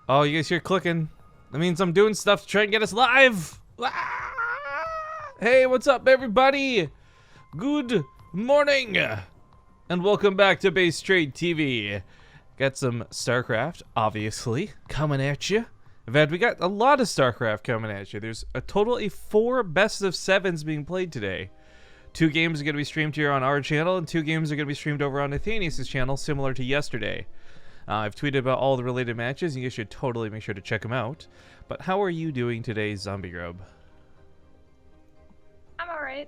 Oh, you guys hear clicking? That means I'm doing stuff to try and get us live. Ah! Hey, what's up, everybody? Good morning, and welcome back to BaseTradeTV. Got some StarCraft, obviously, coming at you. In fact, we got a lot of StarCraft coming at you. There's a total of 4 best of 7s being played today. 2 games are going to be streamed here on our channel, and 2 games are going to be streamed over on Nathanius' channel, similar to yesterday. I've tweeted about all the related matches, and you should totally make sure to check them out. But how are you doing today, Zombie Grub? I'm alright.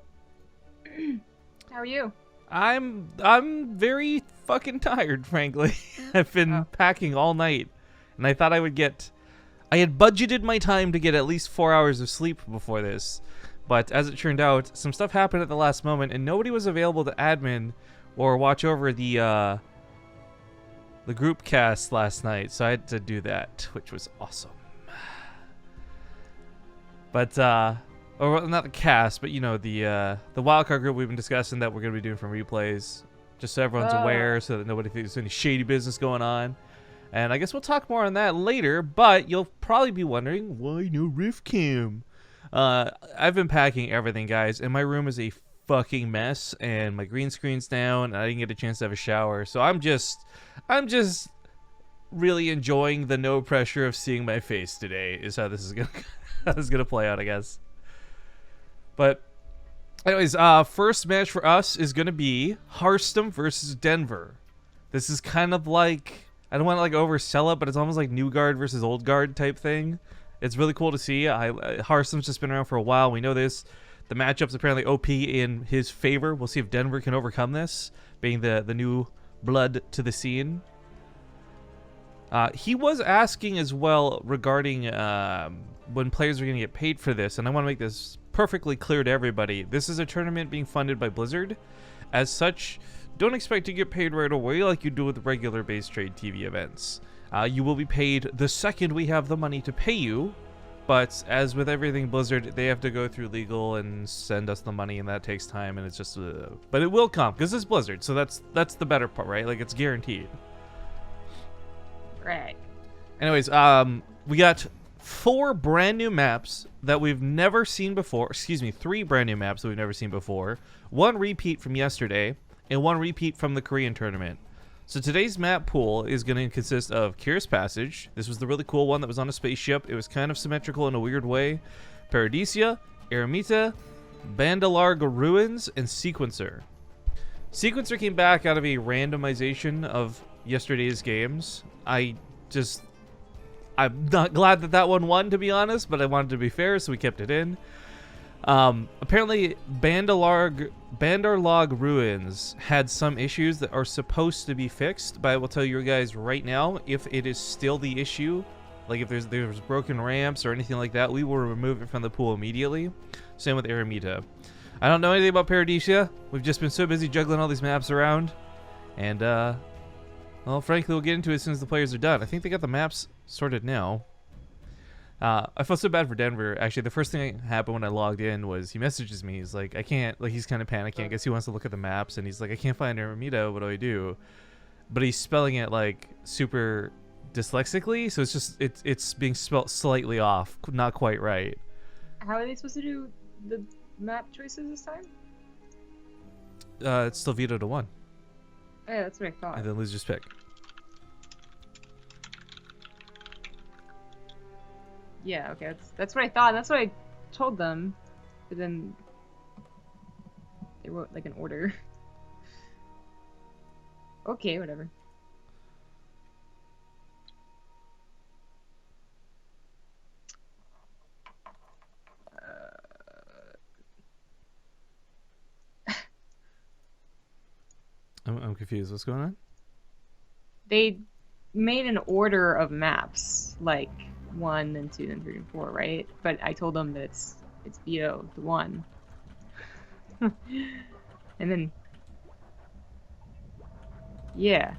How are you? I'm very fucking tired, frankly. I've been packing all night, and I thought I had budgeted my time to get at least 4 hours of sleep before this. But as it turned out, some stuff happened at the last moment, and nobody was available to admin or watch over the group cast last night, so I had to do that, which was awesome. But or not the cast, but you know, the wildcard group we've been discussing that we're gonna be doing from replays, just so everyone's aware, so that nobody thinks there's any shady business going on. And I guess we'll talk more on that later. But you'll probably be wondering, why no riff cam? I've been packing everything, guys, and my room is a fucking mess, and my green screen's down, and I didn't get a chance to have a shower, so I'm just really enjoying the no pressure of seeing my face today. Is how this is gonna play out, I guess. But anyways, first match for us is gonna be Harstem versus Denver. This is kind of like, I don't want to like oversell it, but it's almost like new guard versus old guard type thing. It's really cool to see. Harstem's just been around for a while. We know this. The matchup's apparently OP in his favor. We'll see if Denver can overcome this, being the new blood to the scene. He was asking as well regarding when players are going to get paid for this, and I want to make this perfectly clear to everybody. This is a tournament being funded by Blizzard. As such, don't expect to get paid right away like you do with regular BaseTradeTV events. You will be paid the second we have the money to pay you, but as with everything Blizzard, they have to go through legal and send us the money, and that takes time, and it's just but it will come because it's Blizzard, so that's the better part, right? Like, it's guaranteed. Right. Anyways, we got 4 brand new maps that we've never seen before. Excuse me, 3 brand new maps that we've never seen before. 1 repeat from yesterday, and 1 repeat from the Korean tournament. So today's map pool is going to consist of Curious Passage. This was the really cool one that was on a spaceship. It was kind of symmetrical in a weird way. Paradisia, Eremita, Bandalarg Ruins, and Sequencer. Sequencer came back out of a randomization of yesterday's games. I'm not glad that that one won, to be honest, but I wanted to be fair, so we kept it in. Apparently, Bandalarg Ruins had some issues that are supposed to be fixed, but I will tell you guys right now, if it is still the issue, like if there's broken ramps or anything like that, we will remove it from the pool immediately. Same with Eremita. I don't know anything about Paradisia. We've just been so busy juggling all these maps around, and well, frankly, we'll get into it as soon as the players are done. I think they got the maps sorted now. I felt so bad for Denver. Actually, the first thing that happened when I logged in was he messages me. He's like, I can't, like, he's kind of panicking. I guess he wants to look at the maps, and he's like, I can't find Eremita. What do I do? But he's spelling it like super dyslexically, so it's just it's being spelt slightly off, not quite right. How are they supposed to do the map choices this time? It's still veto to 1. Oh, yeah, that's what I thought. And then loser's pick. Yeah, okay, that's what I thought. That's what I told them. But then they wrote like an order. Okay, whatever. I'm confused. What's going on? They made an order of maps, like 1, then 2, then 3, and 4, right? But I told them that it's veto to 1. And then, yeah.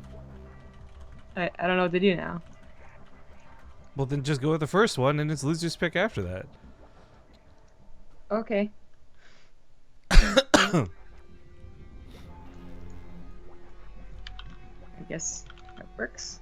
I don't know what to do now. Well, then just go with the first one, and it's loser's pick after that. Okay. I guess that works.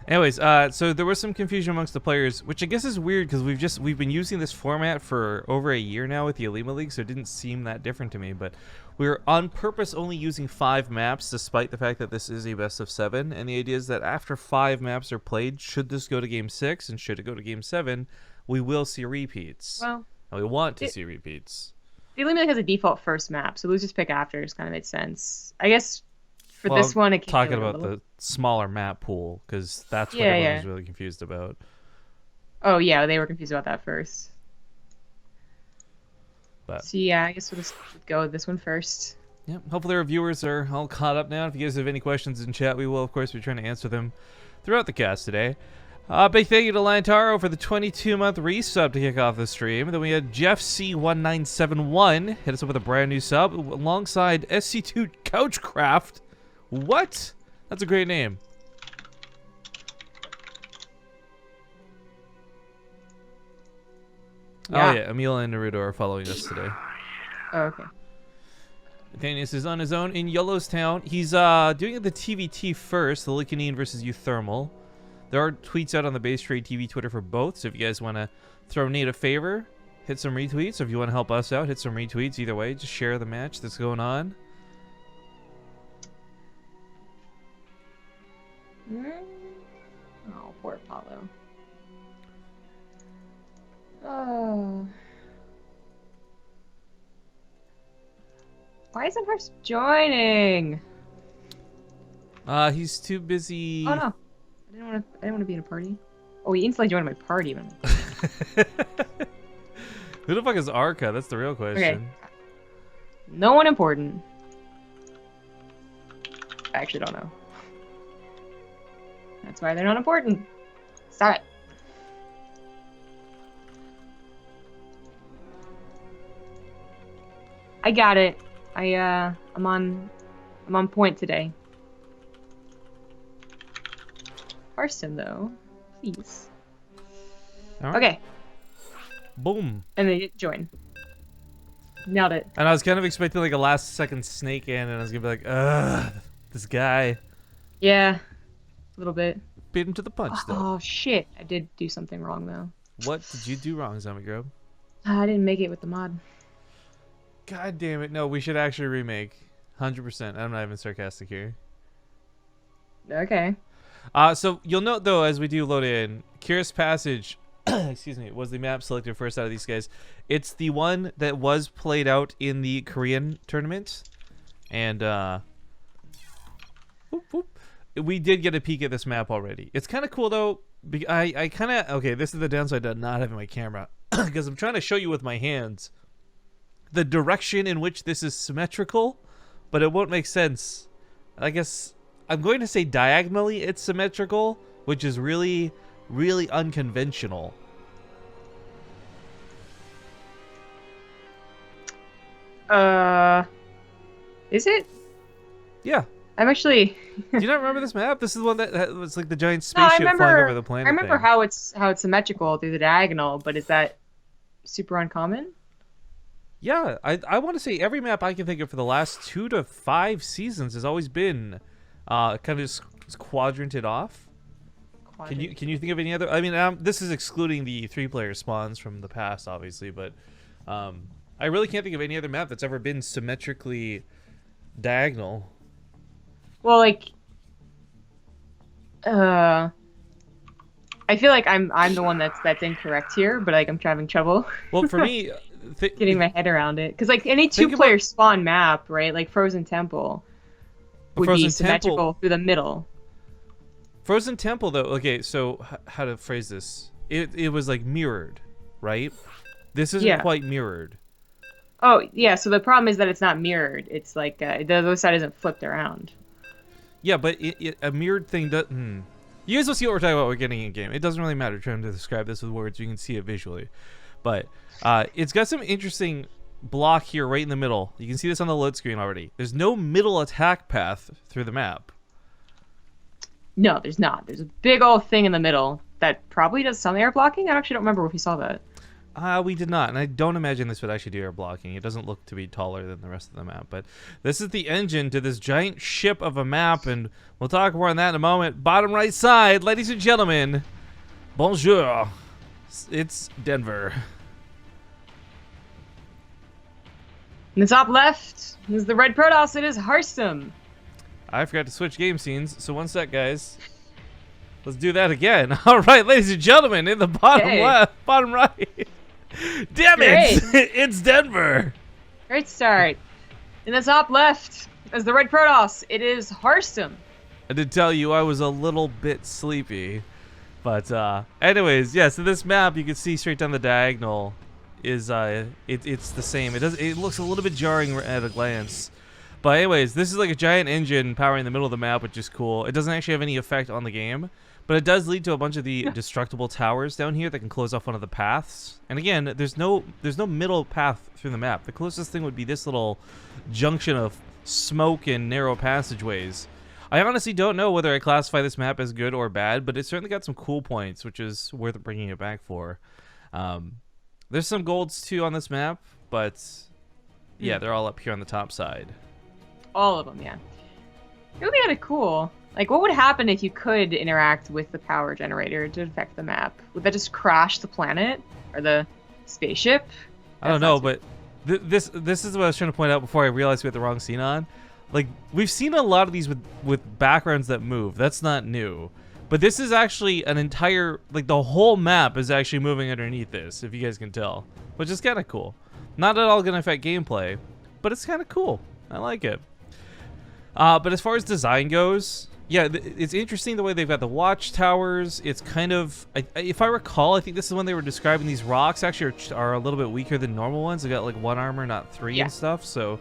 Anyways, so there was some confusion amongst the players, which I guess is weird because we've been using this format for over a year now with the Alima League, so it didn't seem that different to me. But we're on purpose only using 5 maps, despite the fact that this is a best of 7. And the idea is that after 5 maps are played, should this go to Game 6 and should it go to Game 7, we will see repeats. Well, and we want to see repeats. The Alima League has a default first map, so losers pick afters kind of makes sense. I guess for this one, it talking about the smaller map pool, because that's what everyone was really confused about. Oh yeah, they were confused about that first. But so yeah, I guess we'll just go with this one first. Yeah, hopefully our viewers are all caught up now. If you guys have any questions in chat, we will of course be trying to answer them throughout the cast today. Big thank you to Lantaro for the 22-month resub to kick off the stream. Then we had Jeff C1971 hit us up with a brand new sub alongside SC2 Couchcraft. What? That's a great name. Yeah. Oh yeah, Emil and Naruto are following us today. Oh, okay. Nathanius is on his own in Yellowstown. He's doing the TVT first, the Lycanine versus Euthermal. There are tweets out on the BaseTradeTV Twitter for both, so if you guys want to throw Nate a favor, hit some retweets. Or if you want to help us out, hit some retweets. Either way, just share the match that's going on. Oh, poor Apollo. Oh. Why isn't Harstem joining? He's too busy. Oh no. I didn't want to be in a party. Oh, he instantly joined my party. Who the fuck is Arca? That's the real question. Okay. No one important. I actually don't know. That's why they're not important. Stop it. I got it. I'm on point today. Harstem though, please. All right. Okay. Boom. And they join. Nailed it. And I was kind of expecting like a last second snake in, and I was gonna be like, ugh, this guy. Yeah, a little bit. Beat him to the punch though. Oh shit! I did do something wrong though. What did you do wrong, Zombie Grub? I didn't make it with the mod. God damn it! No, we should actually remake. 100%. I'm not even sarcastic here. Okay. So you'll note though, as we do load in, Curious Passage, excuse me, was the map selected first out of these guys. It's the one that was played out in the Korean tournament, and whoop, whoop. We did get a peek at this map already. It's kind of cool though. I kind of okay. This is the downside to not having my camera because I'm trying to show you with my hands the direction in which this is symmetrical, but it won't make sense. I guess I'm going to say diagonally it's symmetrical, which is really, really unconventional. Is it? Yeah. I'm actually. Do you not remember this map? This is the one that was like the giant spaceship flying over the planet. I remember how it's symmetrical through the diagonal, but is that super uncommon? Yeah, I want to say every map I can think of for the last 2 to 5 seasons has always been kind of just quadranted off. Can you think of any other? I mean, this is excluding the 3-player spawns from the past, obviously, but I really can't think of any other map that's ever been symmetrically diagonal. Well, like, I feel like I'm the one that's incorrect here, but like I'm having trouble. Well, for me, getting my head around it, because like any 2-player spawn map, right? Like Frozen Temple would be symmetrical through the middle. Frozen Temple, though, okay, so how to phrase this? It was like mirrored, right? This isn't quite mirrored. Oh yeah, so the problem is that it's not mirrored. It's like the other side isn't flipped around. Yeah, but a mirrored thing doesn't. You guys will see what we're talking about. We're getting in game. It doesn't really matter trying to describe this with words. You can see it visually, but it's got some interesting block here right in the middle. You can see this on the load screen already. There's no middle attack path through the map. No, there's not. There's a big old thing in the middle that probably does some air blocking. I actually don't remember if we saw that. We did not, and I don't imagine this would actually do air blocking. It doesn't look to be taller than the rest of the map, but this is the engine to this giant ship of a map, and we'll talk more on that in a moment. Bottom right side, ladies and gentlemen, bonjour. It's Denver. In the top left is the red Protoss. It is Harstem. I forgot to switch game scenes, so one sec, guys. Let's do that again. All right, ladies and gentlemen, in the bottom left, bottom right. Damn it! It's Denver. Great start. In the top left is the red Protoss. It is Harstem. I did tell you I was a little bit sleepy, but anyways, yeah. So this map, you can see straight down the diagonal, is it's the same. It looks a little bit jarring at a glance. But anyways, this is like a giant engine powering the middle of the map, which is cool. It doesn't actually have any effect on the game, but it does lead to a bunch of the destructible towers down here that can close off one of the paths. And again, there's no middle path through the map. The closest thing would be this little junction of smoke and narrow passageways. I honestly don't know whether I classify this map as good or bad, but it's certainly got some cool points, which is worth bringing it back for. There's some golds too on this map, but yeah, they're all up here on the top side. All of them, yeah. It would be kind of cool. Like, what would happen if you could interact with the power generator to affect the map? Would that just crash the planet or the spaceship? I don't know, but this is what I was trying to point out before I realized we had the wrong scene on. Like, we've seen a lot of these with backgrounds that move. That's not new. But this is actually an entire, like, the whole map is actually moving underneath this, if you guys can tell, which is kind of cool. Not at all going to affect gameplay, but it's kind of cool. I like it. But as far as design goes, yeah, it's interesting the way they've got the watchtowers. It's kind of, if I recall, I think this is when they were describing these rocks actually are a little bit weaker than normal ones. They got like 1 armor, not 3 and stuff. So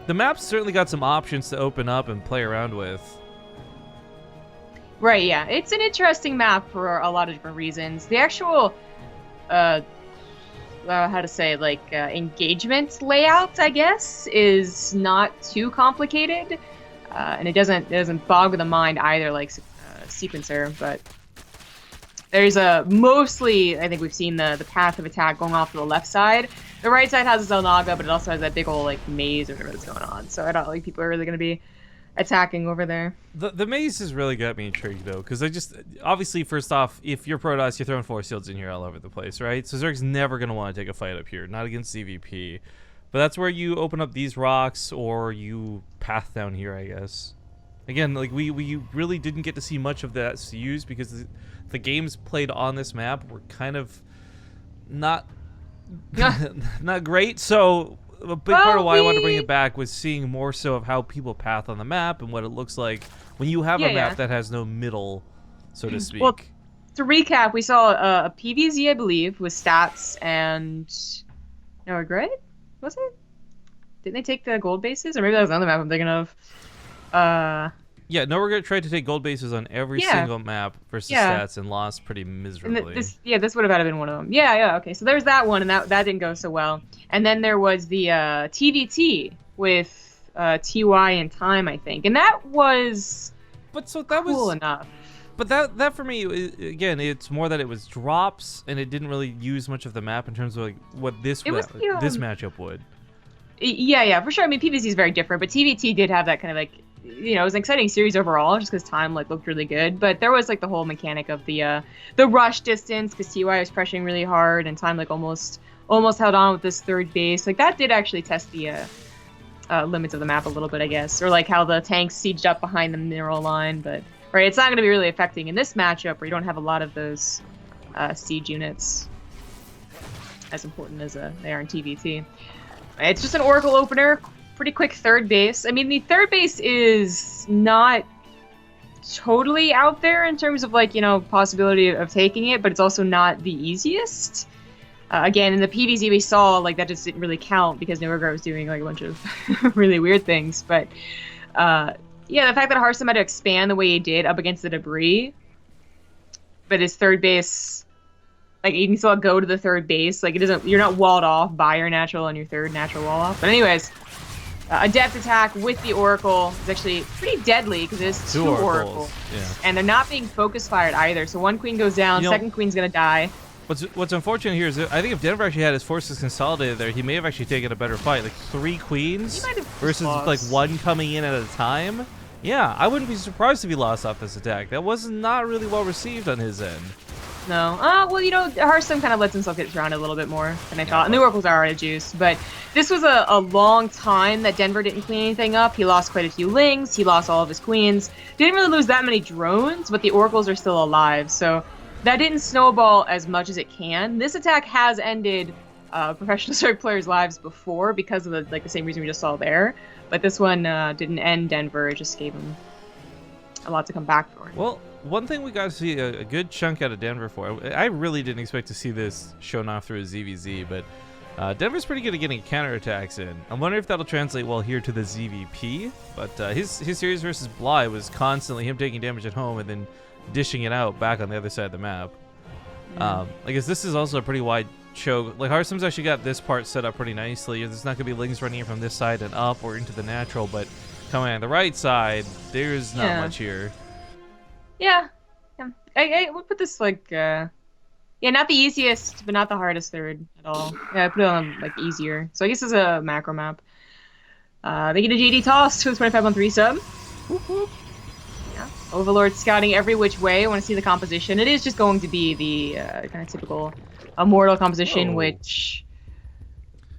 the map's certainly got some options to open up and play around with. Right, yeah. It's an interesting map for a lot of different reasons. The actual, how to say, like, engagement layout, I guess, is not too complicated. And it doesn't bog the mind either, like Sequencer, but there's mostly, I think we've seen the path of attack going off to the left side. The right side has a Zelnaga, but it also has that big old, like, maze or whatever that's going on. So I don't think people are really going to be attacking over there. The maze has really got me intrigued, though, because obviously, first off, if you're Protoss, you're throwing force shields in here all over the place, right? So Zerg's never going to want to take a fight up here, not against CVP. But that's where you open up these rocks, or you path down here, I guess. Again, like, we really didn't get to see much of that used because the games played on this map were kind of not not great. So a big part of why I wanted to bring it back was seeing more so of how people path on the map and what it looks like when you have a map that has no middle, so to speak. Well, to recap, we saw a PvZ, I believe, with stats and no regret. Was it? Didn't they take the gold bases? Or maybe that was another map I'm thinking of. Yeah, No Regret tried to take gold bases on every single map versus stats and lost pretty miserably. And this would have had to been one of them. Yeah, okay. So there's that one, and that didn't go so well. And then there was the TVT with TY and Time, I think. And that was cool enough. But that for me, again, it's more that it was drops, and it didn't really use much of the map in terms of like what this matchup would. Yeah, for sure. I mean, PvZ is very different, but TVT did have that kind of like, you know, it was an exciting series overall, just because Time like looked really good. But there was like the whole mechanic of the rush distance, because TY was pressuring really hard, and Time like almost held on with this third base. Like that did actually test the limits of the map a little bit, I guess, or like how the tanks sieged up behind the mineral line, but. Right, it's not going to be really affecting in this matchup where you don't have a lot of those siege units as important as they are in TVT. It's just an Oracle opener, pretty quick third base. I mean, the third base is not totally out there in terms of, like, you know, possibility of taking it, but it's also not the easiest. Again, in the PvZ we saw, like, that just didn't really count because Noregret was doing, like, a bunch of really weird things, but... yeah, the fact that Harstem had to expand the way he did up against the debris, but his third base, like, you can still go to the third base. Like, you're not walled off by your natural and your third natural wall off. But anyways, Adept attack with the Oracle is actually pretty deadly because it is two Oracles. Yeah. And they're not being focus fired either. So one queen goes down, second queen's gonna die. What's unfortunate here is that I think if Denver actually had his forces consolidated there, he may have actually taken a better fight. Like 3 queens versus like 1 coming in at a time. Yeah, I wouldn't be surprised if he lost off this attack. That was not really well received on his end. No. Well, you know, Harstem kind of lets himself get surrounded a little bit more than I thought. And the Oracles are out of juice. But this was a long time that Denver didn't clean anything up. He lost quite a few lings. He lost all of his queens. Didn't really lose that many drones, but the Oracles are still alive. So that didn't snowball as much as it can. This attack has ended professional Zerg players' lives before because of the same reason we just saw there. But this one didn't end Denver. It just gave him a lot to come back for. Well, one thing we got to see a good chunk out of Denver for. I really didn't expect to see this shown off through a ZVZ, but Denver's pretty good at getting counterattacks in. I'm wondering if that'll translate well here to the ZVP. But his series versus Bly was constantly him taking damage at home and then dishing it out back on the other side of the map. I guess this is also a pretty wide choke. Like Harstem's actually got this part set up pretty nicely. There's not going to be lings running in from this side and up or into the natural, but coming on the right side, there's not much here. Yeah. I would put this like, not the easiest, but not the hardest third at all. Yeah, I put it on like easier. So I guess it's a macro map. They get a JD toss to a 25 on 3 sub. Yeah. Overlord scouting every which way. I want to see the composition. It is just going to be the kind of typical Immortal composition, which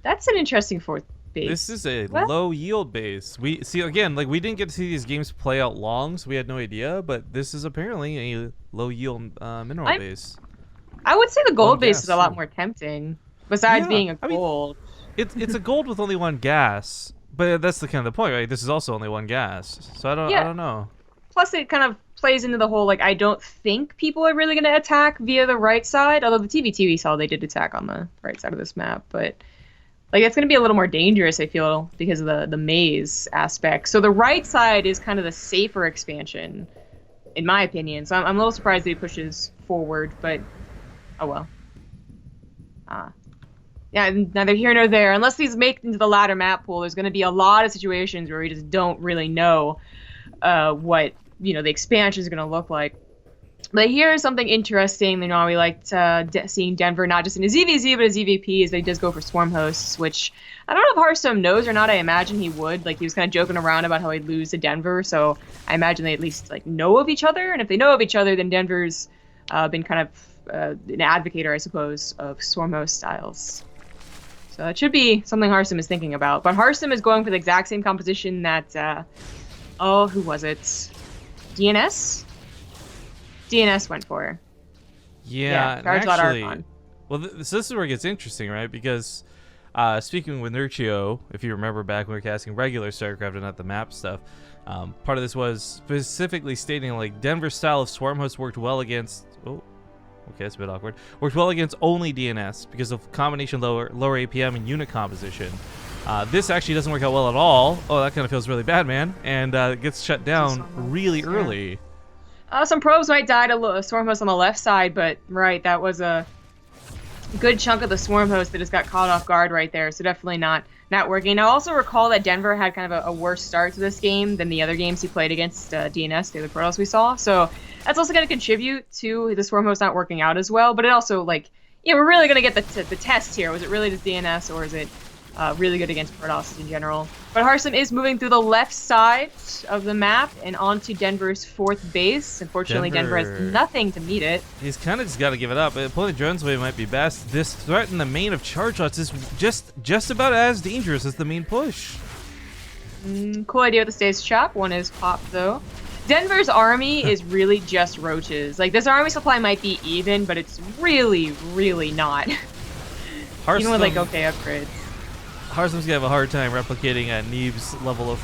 that's an interesting 4th base. This is a low yield base. We see again, like we didn't get to see these games play out long, so we had no idea. But this is apparently a low yield mineral base. I would say the gold base is a lot more tempting. Besides being a gold, it's a gold with only 1 gas. But that's the kind of the point, right? This is also only 1 gas, so I don't know. Plus, it kind of plays into the whole like I don't think people are really going to attack via the right side. Although the TV saw they did attack on the right side of this map, but like it's going to be a little more dangerous, I feel, because of the maze aspect. So the right side is kind of the safer expansion, in my opinion. So I'm a little surprised that he pushes forward, but oh well. Yeah, neither here nor there. Unless these make into the ladder map pool, there's going to be a lot of situations where we just don't really know what the expansion is going to look like. But here's something interesting. You know, we liked seeing Denver not just in a ZVZ but a ZVP, is that he does go for swarm hosts, which I don't know if Harstem knows or not. I imagine he would. Like he was kind of joking around about how he'd lose to Denver, so I imagine they at least like know of each other. And if they know of each other, then Denver's been kind of an advocate, I suppose, of swarm host styles. So it should be something Harstem is thinking about. But Harstem is going for the exact same composition that who was it? DNS? DNS went for. Yeah, actually, well, this is where it gets interesting, right? Because speaking with Nurchio, if you remember back when we were casting regular StarCraft and not the map stuff, part of this was specifically stating like Denver's style of swarm host worked well against. Oh, okay, it's a bit awkward. Worked well against only DNS because of combination lower APM and unit composition. This actually doesn't work out well at all. Oh, that kind of feels really bad, man. And it gets shut down really early. Some probes might die to swarm host on the left side, but that was a good chunk of the swarm host that just got caught off guard right there. So definitely not working. I also recall that Denver had kind of a worse start to this game than the other games he played against DNS, the other Protoss we saw. So that's also going to contribute to the swarm host not working out as well. But it also we're really going to get the test here. Was it really just DNS or is it really good against Protoss in general? But Harstem is moving through the left side of the map and onto Denver's 4th base. Unfortunately, Denver has nothing to meet it. He's kind of just got to give it up. Pulling the drones away might be best. This threat in the main of charge lots is just about as dangerous as the main push. Cool idea with the stage chop. One is popped, though. Denver's army is really just roaches. Like, this army supply might be even, but it's really, really not. Even with, okay upgrades. Harstem's gonna have a hard time replicating Neeb's level of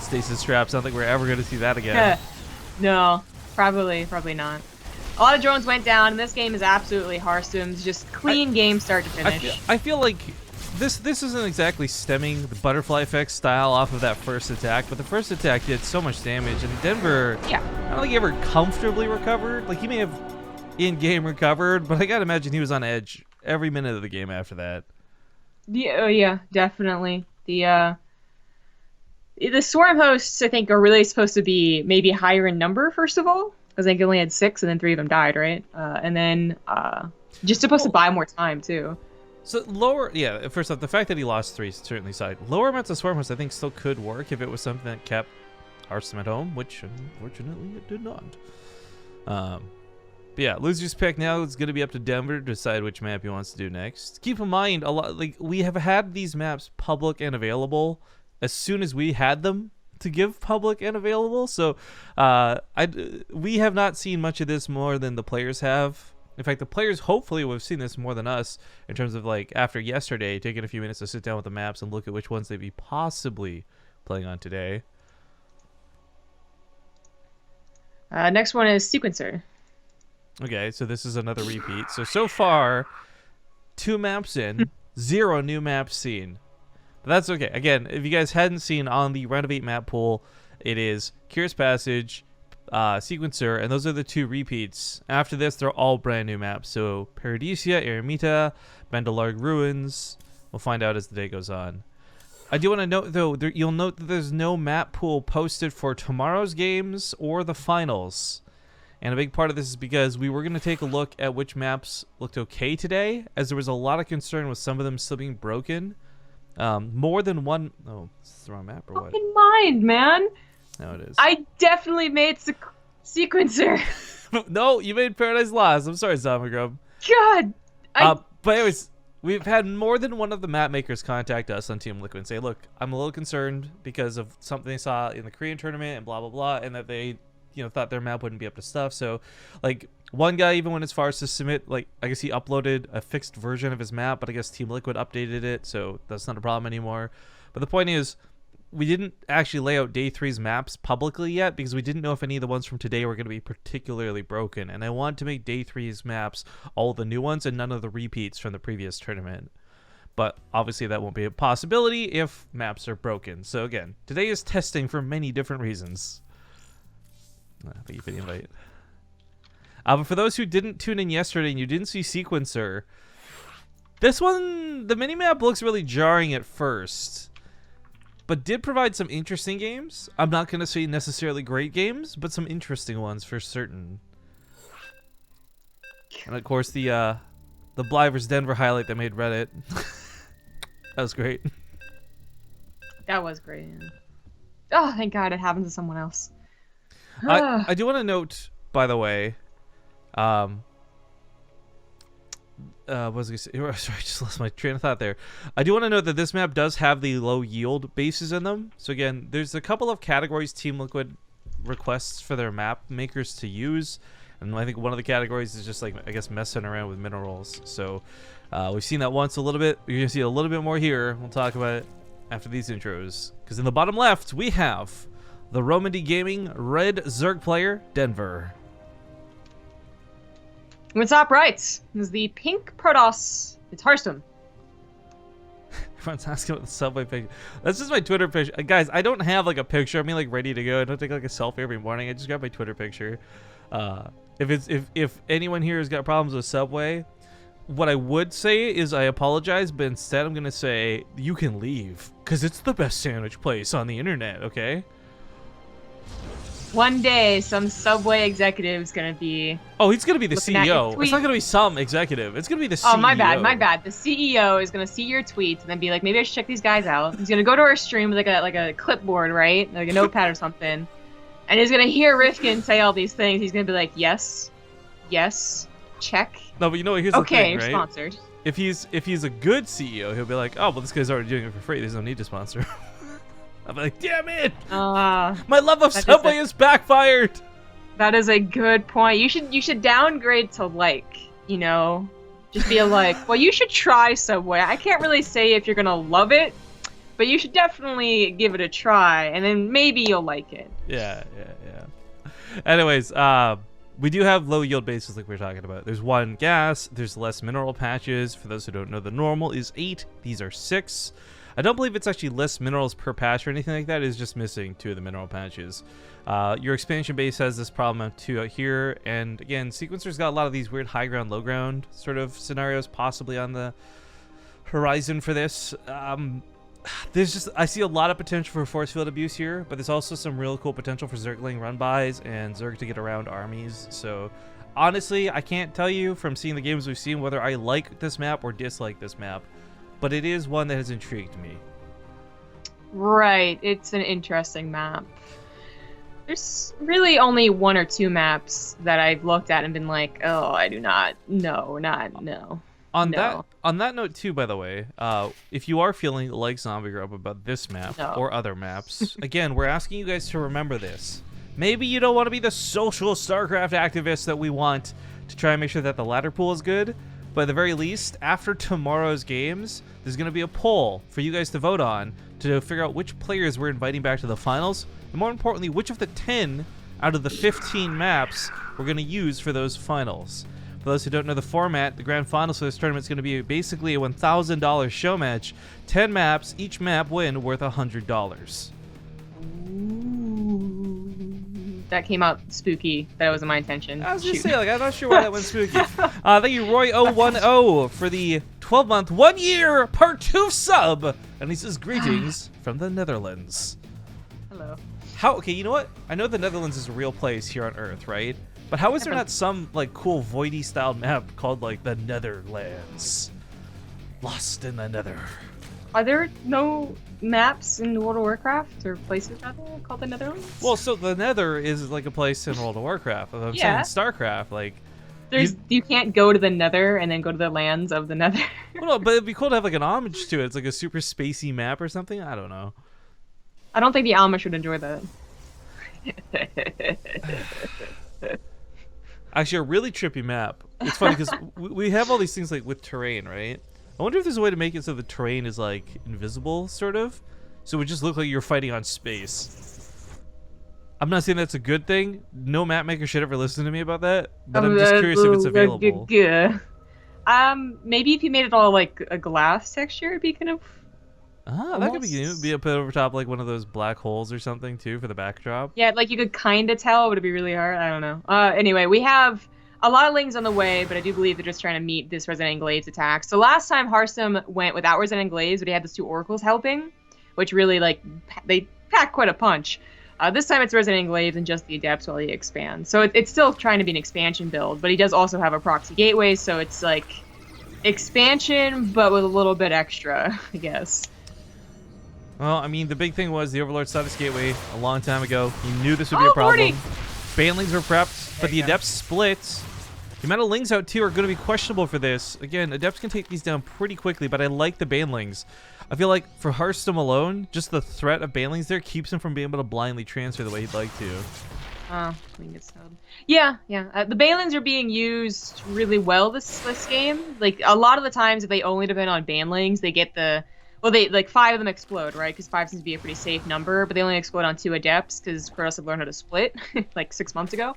stasis traps. I don't think we're ever gonna see that again. No, probably not. A lot of drones went down, and this game is absolutely Harstem's just clean game start to finish. I feel like this isn't exactly stemming the butterfly effect style off of that first attack, but the first attack did so much damage, and Denver, I don't think he ever comfortably recovered. Like, he may have in-game recovered, but I gotta imagine he was on edge every minute of the game after that. Yeah, definitely. The swarm hosts, I think, are really supposed to be maybe higher in number, first of all, because I think he only had 6, and then 3 of them died, right? And then Just supposed to buy more time too. So lower, yeah. First off, the fact that he lost 3 certainly side. Lower amounts of swarm hosts I think still could work if it was something that kept Harstem at home, which unfortunately it did not. But yeah, loser's pick now is going to be up to Denver to decide which map he wants to do next. Keep in mind, we have had these maps public and available as soon as we had them to give public and available. So we have not seen much of this more than the players have. In fact, the players hopefully will have seen this more than us in terms of like after yesterday, taking a few minutes to sit down with the maps and look at which ones they'd be possibly playing on today. Next one is Sequencer. Okay, so this is another repeat. So far, 2 maps in, 0 new maps seen. But that's okay. Again, if you guys hadn't seen on the round of 8 map pool, it is Curious Passage, Sequencer, and those are the 2 repeats. After this, they're all brand new maps. So Paradisia, Eremita, Bandalarg Ruins. We'll find out as the day goes on. I do want to note, though, you'll note that there's no map pool posted for tomorrow's games or the finals. And a big part of this is because we were going to take a look at which maps looked okay today, as there was a lot of concern with some of them still being broken. More than one... Oh, is this the wrong map or what? Fucking mind, man. No, it is. I definitely made Sequencer. No, you made Paradise Lost. I'm sorry, Zamagrub. God. But anyways, we've had more than one of the map makers contact us on Team Liquid and say, look, I'm a little concerned because of something they saw in the Korean tournament and blah, blah, blah, and that they... thought their map wouldn't be up to stuff. So, like, one guy even went as far as to submit, like, I guess he uploaded a fixed version of his map, but I guess Team Liquid updated it, so that's not a problem anymore. But the point is, we didn't actually lay out Day 3's maps publicly yet because we didn't know if any of the ones from today were going to be particularly broken. And I wanted to make Day 3's maps all the new ones and none of the repeats from the previous tournament. But obviously that won't be a possibility if maps are broken. So again, today is testing for many different reasons. Thank you for the invite. But for those who didn't tune in yesterday and you didn't see Sequencer, this one, the minimap looks really jarring at first, but did provide some interesting games. I'm not going to say necessarily great games, but some interesting ones for certain. And of course, the Bly vs Denver highlight that made Reddit. That was great. That was great. Oh, thank God it happened to someone else. I do want to note, by the way, what was I gonna say? Sorry, I just lost my train of thought there. I do want to note that this map does have the low yield bases in them. So again, there's a couple of categories Team Liquid requests for their map makers to use. And I think one of the categories is just like, I guess, messing around with minerals. So we've seen that once a little bit. You're going to see a little bit more here. We'll talk about it after these intros. Because in the bottom left, we have the Romandy Gaming Red Zerg player, Denver. In the top right is the pink Protoss. It's Harstem. Everyone's asking about the subway picture. That's just my Twitter picture. Guys, I don't have like a picture of me like ready to go. I don't take like a selfie every morning. I just grab my Twitter picture. If anyone here has got problems with Subway, what I would say is I apologize, but instead I'm gonna say you can leave because it's the best sandwich place on the internet. Okay. One day, some Subway executive's gonna be. Oh, he's gonna be the CEO. It's not gonna be some executive. It's gonna be the CEO. Oh, my bad. The CEO is gonna see your tweets and then be like, maybe I should check these guys out. He's gonna go to our stream with like a clipboard, right, like a notepad or something, and he's gonna hear Rifkin say all these things. He's gonna be like, yes, check. No, but you know what? Here's the thing, right? Okay, sponsored. If he's a good CEO, he'll be like, oh, well, this guy's already doing it for free. There's no need to sponsor. I'm like, damn it! My love of Subway is backfired. That is a good point. You should downgrade to like, just be like, well, you should try Subway. I can't really say if you're gonna love it, but you should definitely give it a try, and then maybe you'll like it. Yeah. Anyways, we do have low yield bases like we were talking about. There's 1 gas. There's less mineral patches. For those who don't know, the normal is 8. These are 6. I don't believe it's actually less minerals per patch or anything like that. It's just missing 2 of the mineral patches. Your expansion base has this problem too out here. And again, Sequencer's got a lot of these weird high ground, low ground sort of scenarios possibly on the horizon for this. I see a lot of potential for force field abuse here, but there's also some real cool potential for Zergling run-bys and Zerg to get around armies. So honestly, I can't tell you from seeing the games we've seen whether I like this map or dislike this map, but it is one that has intrigued me. Right, it's an interesting map. There's really only 1 or 2 maps that I've looked at and been like, oh, I do not, no. On No. that note too, by the way, if you are feeling like Zombie Grub about this map or other maps, again, we're asking you guys to remember this. Maybe you don't want to be the social StarCraft activists that we want to try and make sure that the ladder pool is good, but at the very least, after tomorrow's games, there's going to be a poll for you guys to vote on to figure out which players we're inviting back to the finals, and more importantly, which of the 10 out of the 15 maps we're going to use for those finals. For those who don't know the format, the grand finals for this tournament is going to be basically a $1,000 show match. 10 maps, each map win worth $100. Ooh. That came out spooky. That wasn't my intention. I was just saying, like, I'm not sure why that went spooky. Thank you, Roy010, for the 12-month, 1-year part 2 sub. And he says, greetings from the Netherlands. Hello. Okay, you know what? I know the Netherlands is a real place here on Earth, right? But how is there not some, like, cool Voidy style map called, like, the Netherlands? Lost in the Nether. Are there no maps in World of Warcraft, or places rather, called the Netherlands? Well, so the Nether is like a place in World of Warcraft. I'm saying StarCraft, like... You can't go to the Nether and then go to the lands of the Nether. Well, no, but it'd be cool to have, like, an homage to it. It's like a super spacey map or something. I don't know. I don't think the Amish would enjoy that. Actually, a really trippy map. It's funny because we have all these things like with terrain, right? I wonder if there's a way to make it so the terrain is like invisible, sort of. So it would just look like you're fighting on space. I'm not saying that's a good thing. No map maker should ever listen to me about that. But I'm just curious if it's available. Maybe if you made it all like a glass texture, it'd be kind of. That could be up over top like one of those black holes or something too for the backdrop. Yeah, like you could kind of tell, but it'd be really hard. I don't know. Anyway, we have a lot of lings on the way, but I do believe they're just trying to meet this Resident Glaives attack. So last time Harstem went without Resident Glaives, but he had those 2 oracles helping, which really like they pack quite a punch. This time it's Resident Glaives and just the Adepts while he expands. So it's still trying to be an expansion build, but he does also have a proxy gateway, so it's like expansion, but with a little bit extra, I guess. Well, I mean, the big thing was the Overlord saw this gateway a long time ago. He knew this would be a problem. Banelings were prepped, but the Adepts split. The amount of Lings out, too, are going to be questionable for this. Again, Adepts can take these down pretty quickly, but I like the Banelings. I feel like for Harstem alone, just the threat of Banelings there keeps him from being able to blindly transfer the way he'd like to. Yeah. The Banelings are being used really well this game. Like, a lot of the times, if they only depend on Banelings, they get the... Well, like 5 of them explode, right? Because 5 seems to be a pretty safe number, but they only explode on 2 Adepts because Kratos have learned how to split like 6 months ago.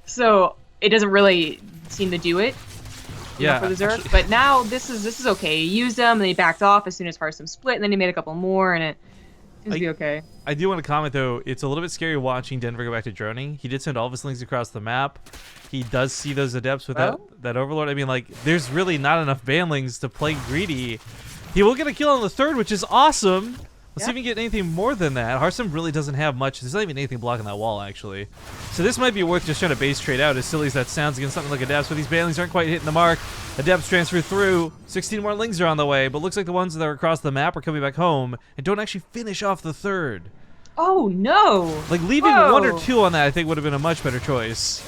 So it doesn't really seem to do it. For the Zerg. But now this is okay. He used them and he backed off as soon as Harstem split, and then he made a couple more, and it seems to be okay. I do want to comment though, it's a little bit scary watching Denver go back to droning. He did send all of his Lings across the map. He does see those Adepts with that Overlord. I mean, like, there's really not enough Banlings to play greedy. He will get a kill on the 3rd, which is awesome. Let's see if we can get anything more than that. Harstem really doesn't have much. There's not even anything blocking that wall, actually. So this might be worth just trying to base trade out, as silly as that sounds against something like Adepts, but these Banelings aren't quite hitting the mark. Adepts transfer through. 16 more Lings are on the way, but looks like the ones that are across the map are coming back home and don't actually finish off the 3rd. Oh, no. Like, leaving 1 or 2 on that, I think, would have been a much better choice.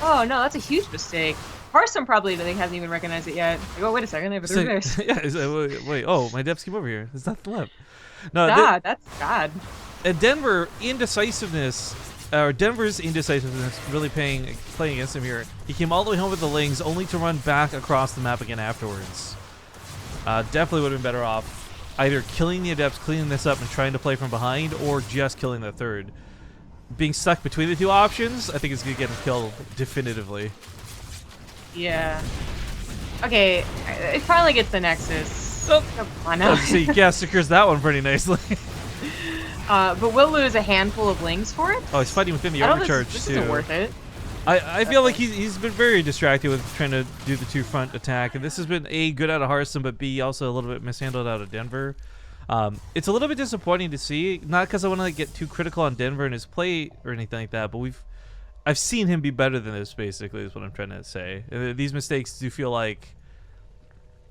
Oh, no, that's a huge mistake. Harstem probably, I think, hasn't even recognized it yet. Like, oh, wait a second, they have a 3rd base. Wait, oh, my Adepts came over here. It's not the left. No, that's bad. And Denver's indecisiveness really playing against him here. He came all the way home with the Lings, only to run back across the map again afterwards. Definitely would have been better off either killing the Adepts, cleaning this up, and trying to play from behind, or just killing the 3rd. Being stuck between the 2 options, I think is going to get him killed definitively. Yeah. Okay, it finally gets the Nexus. Come on now. See, yeah, secures that one pretty nicely. But we'll lose a handful of Lings for it. Oh, he's fighting within the overcharge, too. This isn't worth it. I feel like he's been very distracted with trying to do the 2-front attack, and this has been A, good out of Harstem, but B, also a little bit mishandled out of Denver. It's a little bit disappointing to see, not because I want to get too critical on Denver and his play or anything like that, but I've seen him be better than this. Basically, is what I'm trying to say. These mistakes do feel like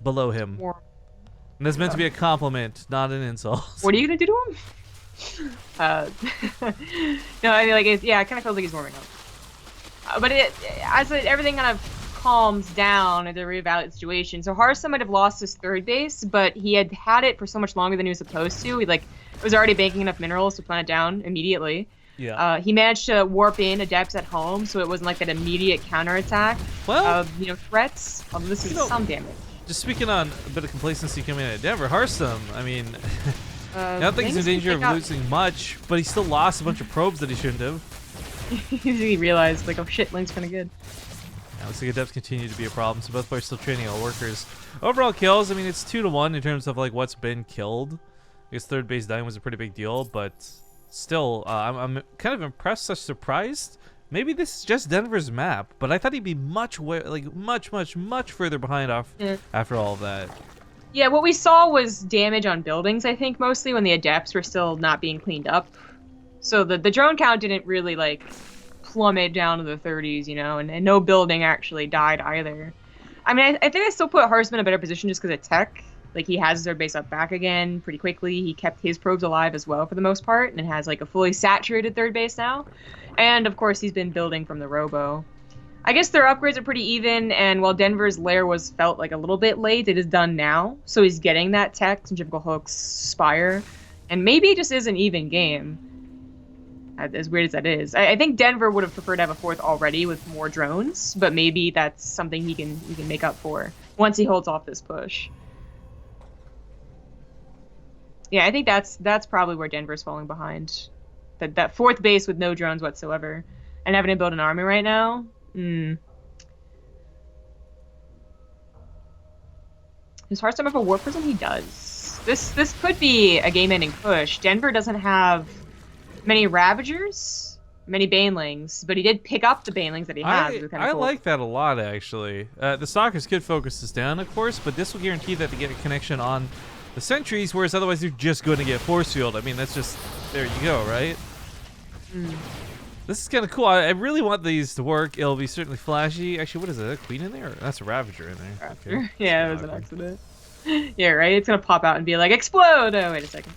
below him, and that's meant to be a compliment, not an insult. What are you gonna do to him? No, I mean, like, yeah, it kind of feels like he's warming up. But everything kind of calms down at the reevaluate situation. So Harstem might have lost his third base, but he had it for so much longer than he was supposed to. He was already banking enough minerals to plant it down immediately. Yeah. He managed to warp in adepts at home, so it wasn't like that immediate counterattack of threats. Although this is some damage. Just speaking on a bit of complacency coming in at Denver, Harstem, I mean, I don't think he's in danger of losing much, but he still lost a bunch of probes that he shouldn't have. He realized, like, oh shit, Link's kind of good. Yeah, looks like adepts continue to be a problem, so both players still training all workers. Overall kills, I mean, it's 2-1 in terms of like what's been killed. I guess third base dying was a pretty big deal, but still, I'm kind of impressed, such surprised. Maybe this is just Denver's map, but I thought he'd be much further behind after all of that. Yeah, what we saw was damage on buildings, I think, mostly when the adepts were still not being cleaned up. So the drone count didn't really, like, plummet down to the 30s, you know, and no building actually died either. I mean, I think I still put Harstem in a better position just because of tech. Like, he has his third base up back again pretty quickly. He kept his probes alive as well for the most part, and has, like, a fully saturated third base now. And, of course, he's been building from the robo. I guess their upgrades are pretty even, and while Denver's lair felt like a little bit late, it is done now. So he's getting that tech, centrifugal hooks, spire, and maybe it just is an even game. As weird as that is. I think Denver would have preferred to have a fourth already with more drones, but maybe that's something he can make up for once he holds off this push. Yeah, I think that's probably where Denver's falling behind. That fourth base with no drones whatsoever, and having to build an army right now. Does Harstem have a War Prism? He does. This could be a game-ending push. Denver doesn't have many Ravagers, many Banelings, but he did pick up the Banelings that he has. I like that a lot, actually. The Stalkers could focus this down, of course, but this will guarantee that they get a connection on the sentries, whereas otherwise they're just going to get force field. I mean, that's just, there you go, right? This is kind of cool. I really want these to work. It'll be certainly flashy. Actually, what is it? A queen in there? That's a Ravager in there. Okay. Yeah, it was an accident. Yeah, right? It's going to pop out and be like, explode! Oh, wait a second.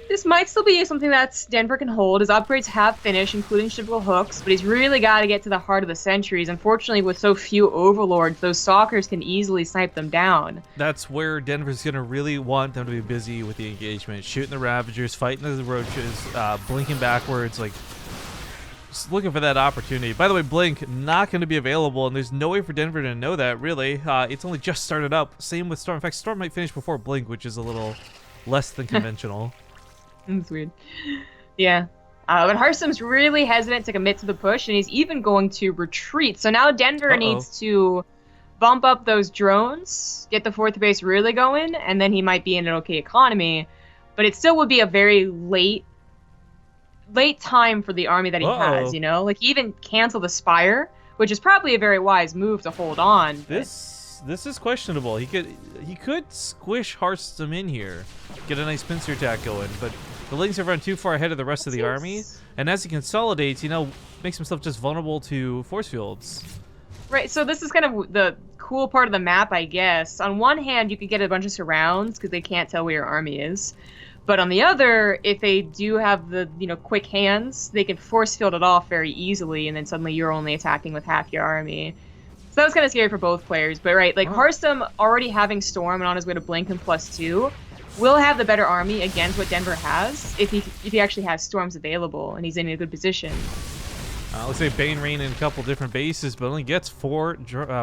This might still be something that Denver can hold. His upgrades have finished, including centrifugal hooks, but he's really got to get to the heart of the sentries. Unfortunately, with so few overlords, those stalkers can easily snipe them down. That's where Denver's going to really want them to be busy with the engagement. Shooting the Ravagers, fighting the Roaches, blinking backwards, like, just looking for that opportunity. By the way, Blink not going to be available, and there's no way for Denver to know that, really. It's only just started up. Same with Storm. In fact, Storm might finish before Blink, which is a little less than conventional. That's weird. Yeah. But Harstem's really hesitant to commit to the push, and he's even going to retreat. So now Denver needs to bump up those drones, get the fourth base really going, and then he might be in an okay economy. But it still would be a very late time for the army that he has, you know? Like, he even canceled the Spire, which is probably a very wise move to hold on. This is questionable. He could squish Harstem in here, get a nice pincer attack going, but the Lings have run too far ahead of the rest of the army, and as he consolidates, you know, makes himself just vulnerable to force fields. Right, so this is kind of the cool part of the map, I guess. On one hand, you could get a bunch of surrounds because they can't tell where your army is. But on the other, if they do have the, you know, quick hands, they can force field it off very easily, and then suddenly you're only attacking with half your army. So that was kind of scary for both players. But right, like, Harstem already having Storm and on his way to Blink and +2 will have the better army against what Denver has if he actually has Storms available and he's in a good position. Looks like Bane Rain in a couple different bases, but only gets 4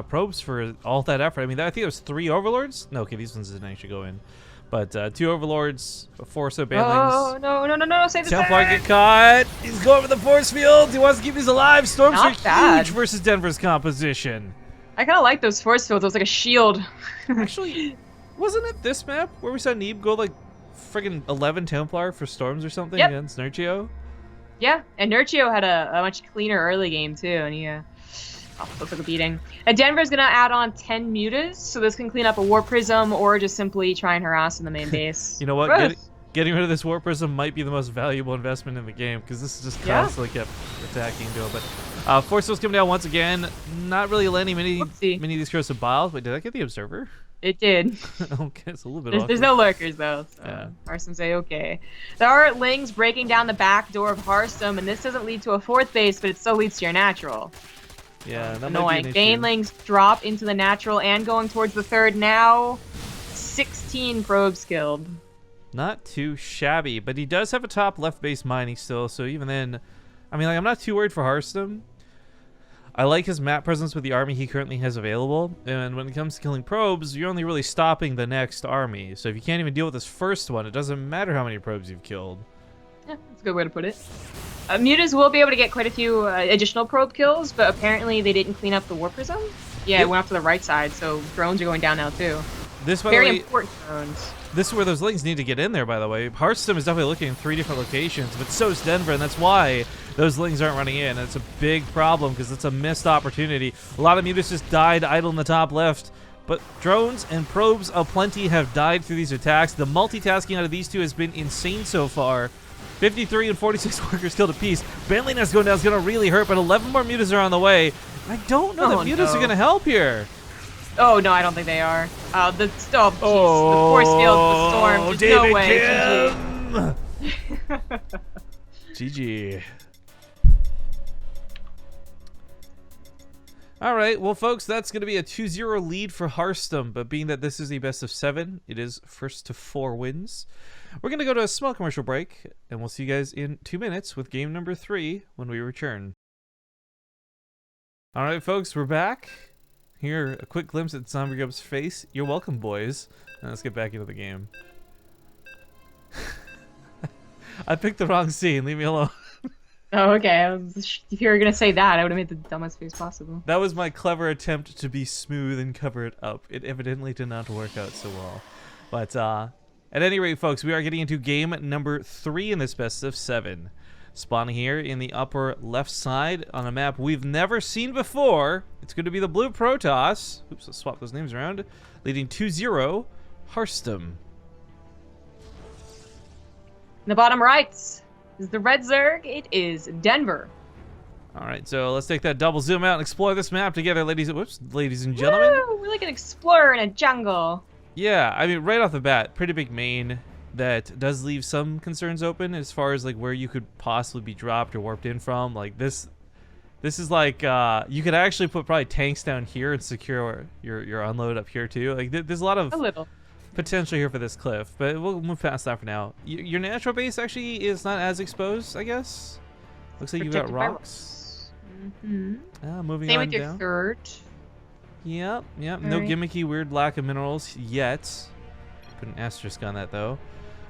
probes for all that effort. I mean, I think it was 3 Overlords. No, okay, these ones didn't actually go in. But 2 Overlords, 4 or so Banelings. Oh, no, save the Templar get caught. He's going for the force field. He wants to keep these alive. Storms are huge versus Denver's composition. I kind of like those force fields. It was like a shield. Actually, wasn't it this map where we saw Neeb go like friggin' 11 Templar for Storms or something against Nerchio? Yeah, and Nerchio had a much cleaner early game too, and he looks like a beating. And Denver's gonna add on 10 mutas, so this can clean up a War Prism or just simply try and harass in the main base. You know what? getting rid of this Warp Prism might be the most valuable investment in the game because this is just constantly kept attacking to it. But Force Wheel's coming down once again. Not really landing many of these corrosive biles. Wait, did I get the Observer? It did. Okay, it's a little bit There's no lurkers, though. So yeah. Harstem's A-okay. There are Lings breaking down the back door of Harstem, and this doesn't lead to a 4th base, but it still leads to your natural. Yeah, that annoying. Might be an issue. Banelings drop into the natural and going towards the 3rd now. 16 probes killed. Not too shabby, but he does have a top left base mining still, so even then, I mean, like, I'm not too worried for Harstem. I like his map presence with the army he currently has available, and when it comes to killing probes, you're only really stopping the next army. So if you can't even deal with this first one, it doesn't matter how many probes you've killed. Yeah, that's a good way to put it. Mutas will be able to get quite a few additional probe kills, but apparently they didn't clean up the Warp Prism. Yeah, it went off to the right side, so drones are going down now too. This, by Very the way, important drones. This is where those Lings need to get in there, by the way. Harstem is definitely looking in 3 different locations, but so is Denver, and that's why those Lings aren't running in. It's a big problem because it's a missed opportunity. A lot of Mutas just died idle in the top left, but drones and probes aplenty have died through these attacks. The multitasking out of these two has been insane so far. 53 and 46 workers killed apiece. Bentley's going down is going to really hurt, but 11 more Mutas are on the way. I don't know that Mutas are going to help here. Oh, no, I don't think they are. The force field, the storm. There's David no way. Kim. GG. All right, well, folks, that's going to be a 2-0 lead for Harstem, but being that this is the best of 7, it is first to 4 wins. We're going to go to a small commercial break, and we'll see you guys in 2 minutes with game number 3 when we return. All right, folks, we're back. Here, a quick glimpse at Zombie Grub's face. You're welcome, boys. Now let's get back into the game. I picked the wrong scene. Leave me alone. Oh, okay. If you were going to say that, I would have made the dumbest face possible. That was my clever attempt to be smooth and cover it up. It evidently did not work out so well. But at any rate, folks, we are getting into game number 3 in this best of 7. Spawning here in the upper left side on a map we've never seen before. It's going to be the Blue Protoss. Oops, let's swap those names around. Leading 2-0, Harstem. In the bottom right is the Red Zerg. It is Denver. All right, so let's take that double zoom out and explore this map together, ladies and gentlemen. Woo! We're like an explorer in a jungle. Yeah, I mean, right off the bat, pretty big main. That does leave some concerns open as far as like where you could possibly be dropped or warped in from. Like this is like you could actually put probably tanks down here and secure your unload up here too. Like there's a lot of potential here for this cliff, but we'll move past that for now. Your natural base actually is not as exposed, I guess. Looks like you've got rocks. Mm-hmm. Moving Same on with your down. third. Yep. No gimmicky weird lack of minerals yet. Put an asterisk on that though.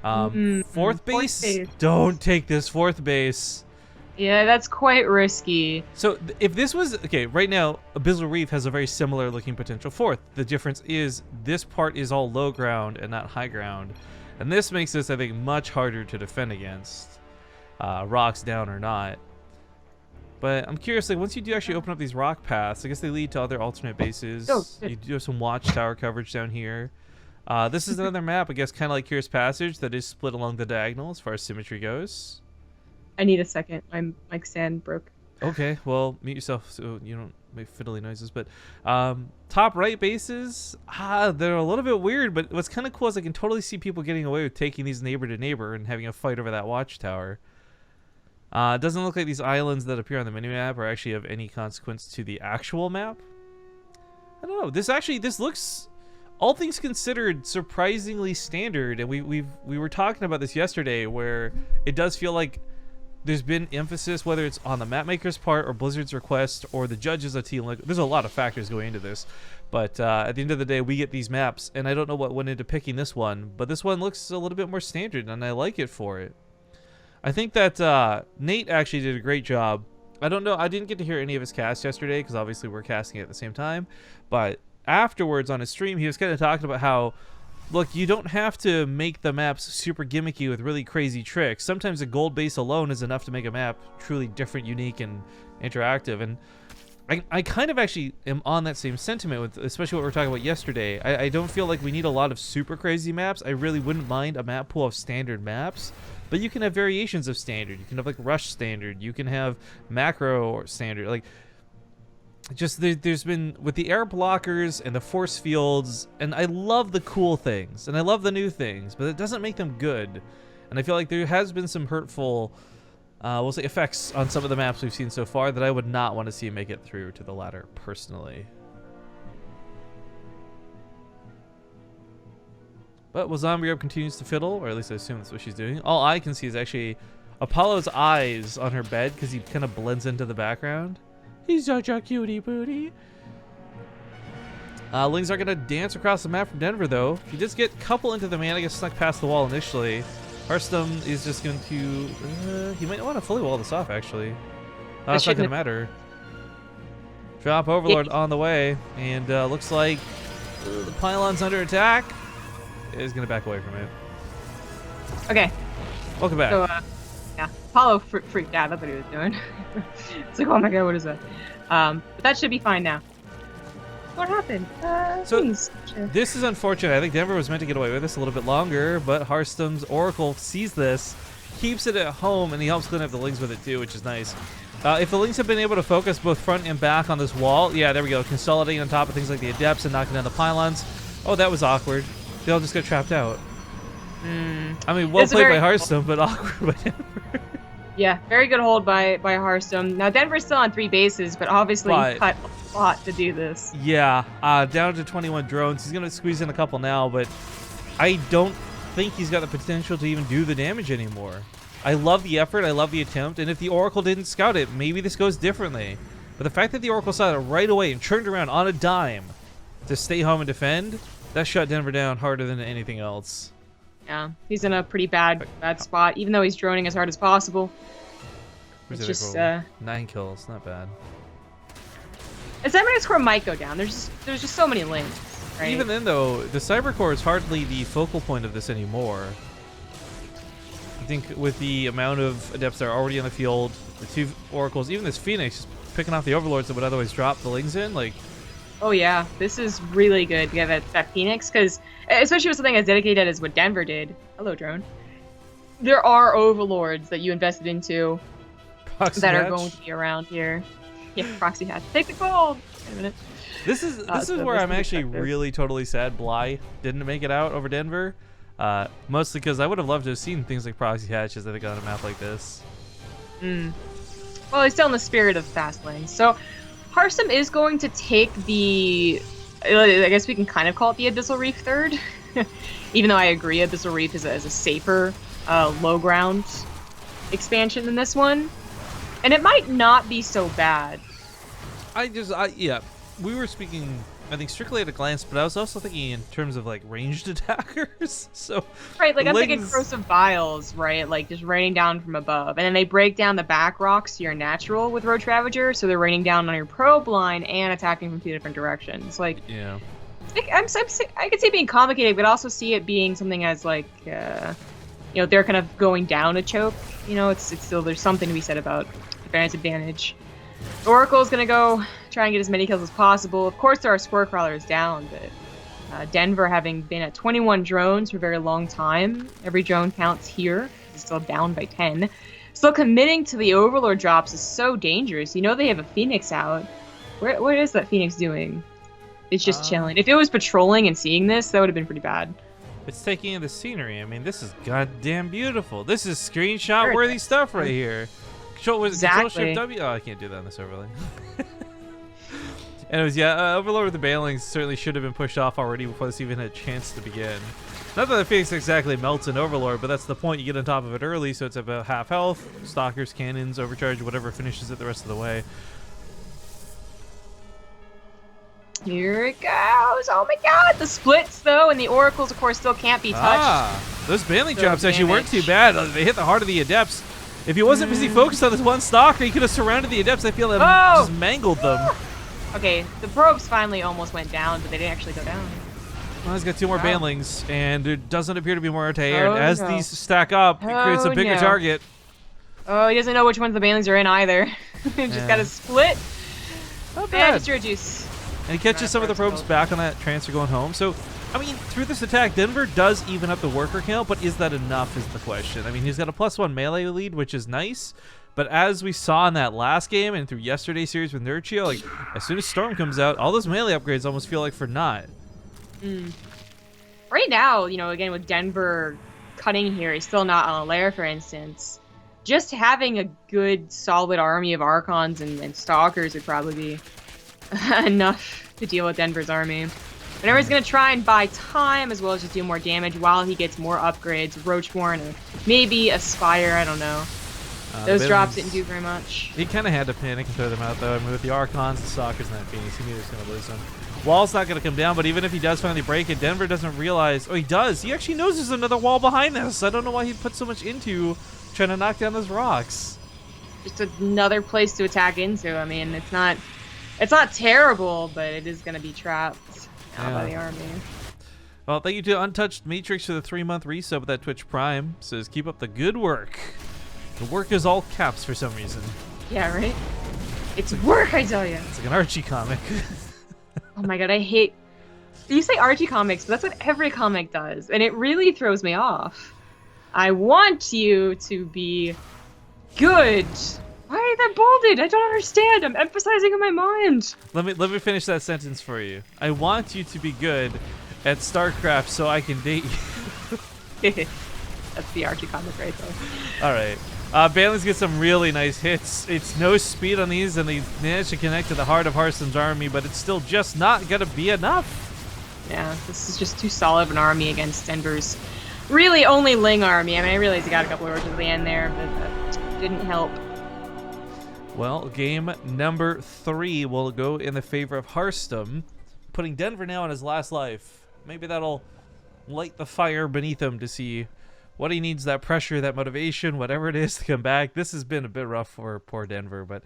Fourth base? Don't take this 4th base. Yeah, that's quite risky. So if this was okay, right now Abyssal Reef has a very similar looking potential 4th. The difference is this part is all low ground and not high ground, and this makes this, I think, much harder to defend against, rocks down or not. But I'm curious, like once you do actually open up these rock paths, I guess they lead to other alternate bases. You do have some watchtower coverage down here. This is another map, I guess, kind of like Curious Passage, that is split along the diagonal as far as symmetry goes. I need a second. My mic stand broke. Okay, well, mute yourself so you don't make fiddly noises. But top right bases, they're a little bit weird, but what's kind of cool is I can totally see people getting away with taking these neighbor to neighbor and having a fight over that watchtower. It doesn't look like these islands that appear on the minimap are actually of any consequence to the actual map. I don't know. This looks, all things considered, surprisingly standard, and we were talking about this yesterday, where it does feel like there's been emphasis, whether it's on the map maker's part or Blizzard's request or the judges of team. Like, there's a lot of factors going into this, but at the end of the day, we get these maps, and I don't know what went into picking this one, but this one looks a little bit more standard, and I like it for it. I think that Nate actually did a great job. I don't know, I didn't get to hear any of his cast yesterday because obviously we're casting it at the same time, but afterwards on his stream, he was kind of talking about how, look, you don't have to make the maps super gimmicky with really crazy tricks. Sometimes a gold base alone is enough to make a map truly different, unique, and interactive. And I kind of actually am on that same sentiment with, especially what we were talking about yesterday. I don't feel like we need a lot of super crazy maps. I really wouldn't mind a map pool of standard maps, but you can have variations of standard. You can have like rush standard. You can have macro or standard. Like, just there's been with the air blockers and the force fields, and I love the cool things and I love the new things, but it doesn't make them good. And I feel like there has been some hurtful, we'll say, effects on some of the maps we've seen so far that I would not want to see make it through to the ladder, personally. But while Zombie Up continues to fiddle, or at least I assume that's what she's doing, all I can see is actually Apollo's eyes on her bed because he kind of blends into the background. He's such a cutie booty. Lings are going to dance across the map from Denver, though. He does get a couple into the man. I guess snuck past the wall initially. Harstem is just going to... he might want to fully wall this off, actually. It's not going to matter. Drop Overlord on the way. And looks like the pylon's under attack. Is going to back away from it. Okay. Welcome back. So, yeah, Apollo freaked out. That's what he was doing. It's like, oh my god, what is that? But that should be fine now. What happened? This is unfortunate. I think Denver was meant to get away with this a little bit longer, but Harstem's Oracle sees this, keeps it at home, and he helps clean up the Lings with it too, which is nice. If the Lings have been able to focus both front and back on this wall, yeah, there we go, consolidating on top of things like the Adepts and knocking down the pylons. Oh, that was awkward. They all just got trapped out. I mean, well played by Harstem, but awkward by Denver. Yeah, very good hold by Harstem. Now, Denver's still on 3 bases, but obviously he cut a lot to do this. Yeah, down to 21 drones. He's going to squeeze in a couple now, but I don't think he's got the potential to even do the damage anymore. I love the effort. I love the attempt. And if the Oracle didn't scout it, maybe this goes differently. But the fact that the Oracle saw it right away and turned around on a dime to stay home and defend, that shut Denver down harder than anything else. Yeah, he's in a pretty bad spot, even though he's droning as hard as possible. It's just 9 kills, not bad. The Cybernetic Core might go down. There's just so many Lings, right? Even then, though, the Cyber Core is hardly the focal point of this anymore. I think with the amount of Adepts that are already on the field, the 2 Oracles, even this Phoenix, just picking off the Overlords that would otherwise drop the Lings in, like... Oh yeah, this is really good to get that Phoenix, because especially with something as dedicated as what Denver did. Hello, drone. There are Overlords that you invested into Proxy that hatch. are going to be around here. Yeah, Proxy Hatch. Take the gold! Wait a minute. This is where I'm actually really totally sad Bly didn't make it out over Denver. Mostly because I would have loved to have seen things like Proxy Hatches, I think, on a map like this. Well, he's still in the spirit of fast lanes. So, Harstem is going to take the... I guess we can kind of call it the Abyssal Reef third. Even though I agree Abyssal Reef is a safer low ground expansion than this one. And it might not be so bad. Yeah, we were speaking, I think, strictly at a glance, but I was also thinking in terms of, like, ranged attackers. So right, like, I'm thinking Corrosive Vials, right? Like, just raining down from above. And then they break down the back rocks to your natural with Roach Ravager, so they're raining down on your probe line and attacking from 2 different directions. Like, yeah. I could see it being complicated, but also see it being something as, like, you know, they're kind of going down a choke. You know, it's still, there's something to be said about advantage advantage. Oracle's gonna go try and get as many kills as possible. Of course, there are Spore Crawlers down, but Denver, having been at 21 drones for a very long time, every drone counts here. It's still down by 10. Still committing to the Overlord drops is so dangerous. You know they have a Phoenix out. What is that Phoenix doing? It's just chilling. If it was patrolling and seeing this, that would have been pretty bad. It's taking in the scenery. I mean, this is goddamn beautiful. This is screenshot-worthy stuff right here. Control Shift W. Oh, I can't do that on this overlay. Anyways, yeah, Overlord with the Bailings certainly should have been pushed off already before this even had a chance to begin. Not that the Phoenix exactly melts in Overlord, but that's the point. You get on top of it early, so it's about half health. Stalkers, cannons, overcharge, whatever finishes it the rest of the way. Here it goes. Oh my god. The splits, though, and the Oracles, of course, still can't be touched. Those Bailing drops actually weren't too bad. They hit the heart of the Adepts. If he wasn't busy focused on this one Stalker, he could have surrounded the Adepts. I feel like just mangled them. Okay, the probes finally almost went down, but they didn't actually go down. Well, he's got 2 more Banelings, and there doesn't appear to be more anti-air. As these stack up, it creates a bigger target. Oh, he doesn't know which ones the Banelings are in either. Just got to split. Not Yeah, bad. just your juice. And he catches some of the probes back on that transfer going home. So, I mean, through this attack, Denver does even up the worker count, but is that enough is the question. I mean, he's got a +1 melee lead, which is nice. But as we saw in that last game and through yesterday's series with Nurchio, like, as soon as Storm comes out, all those melee upgrades almost feel like for naught. Right now, you know, again, with Denver cutting here, he's still not on a lair, for instance. Just having a good, solid army of Archons and Stalkers would probably be enough to deal with Denver's army. Denver's going to try and buy time as well as just do more damage while he gets more upgrades. Roachborn or maybe Aspire, I don't know. Those drops didn't do very much. He kind of had to panic and throw them out, though. I mean, with the Archons, the Stalkers, and that Phoenix, he knew he was going to lose them. Wall's not going to come down, but even if he does finally break it, Denver doesn't realize... Oh, he does. He actually knows there's another wall behind this. I don't know why he put so much into trying to knock down those rocks. Just another place to attack into. I mean, it's not terrible, but it is going to be trapped now by the army. Well, thank you to Untouched Matrix for the 3-month resub with that Twitch Prime. Says, keep up the good work. The work is all caps for some reason. Yeah, right? It's work, I tell you. It's like an Archie comic. Oh my god, I hate... You say Archie comics, but that's what every comic does, and it really throws me off. I want you to be good. Why are you that bolded? I don't understand. I'm emphasizing in my mind. Let me finish that sentence for you. I want you to be good at StarCraft so I can date you. That's the Archie comic right there. All right. Bailey's get some really nice hits. It's no speed on these, and they managed to connect to the heart of Harstem's army, but it's still just not going to be enough. Yeah, this is just too solid of an army against Denver's really only Ling army. I mean, I realized he got a couple of origins at the end there, but that didn't help. Well, game number 3 will go in the favor of Harstem, putting Denver now on his last life. Maybe that'll light the fire beneath him to see what he needs, that pressure, that motivation, whatever it is to come back. This has been a bit rough for poor Denver, but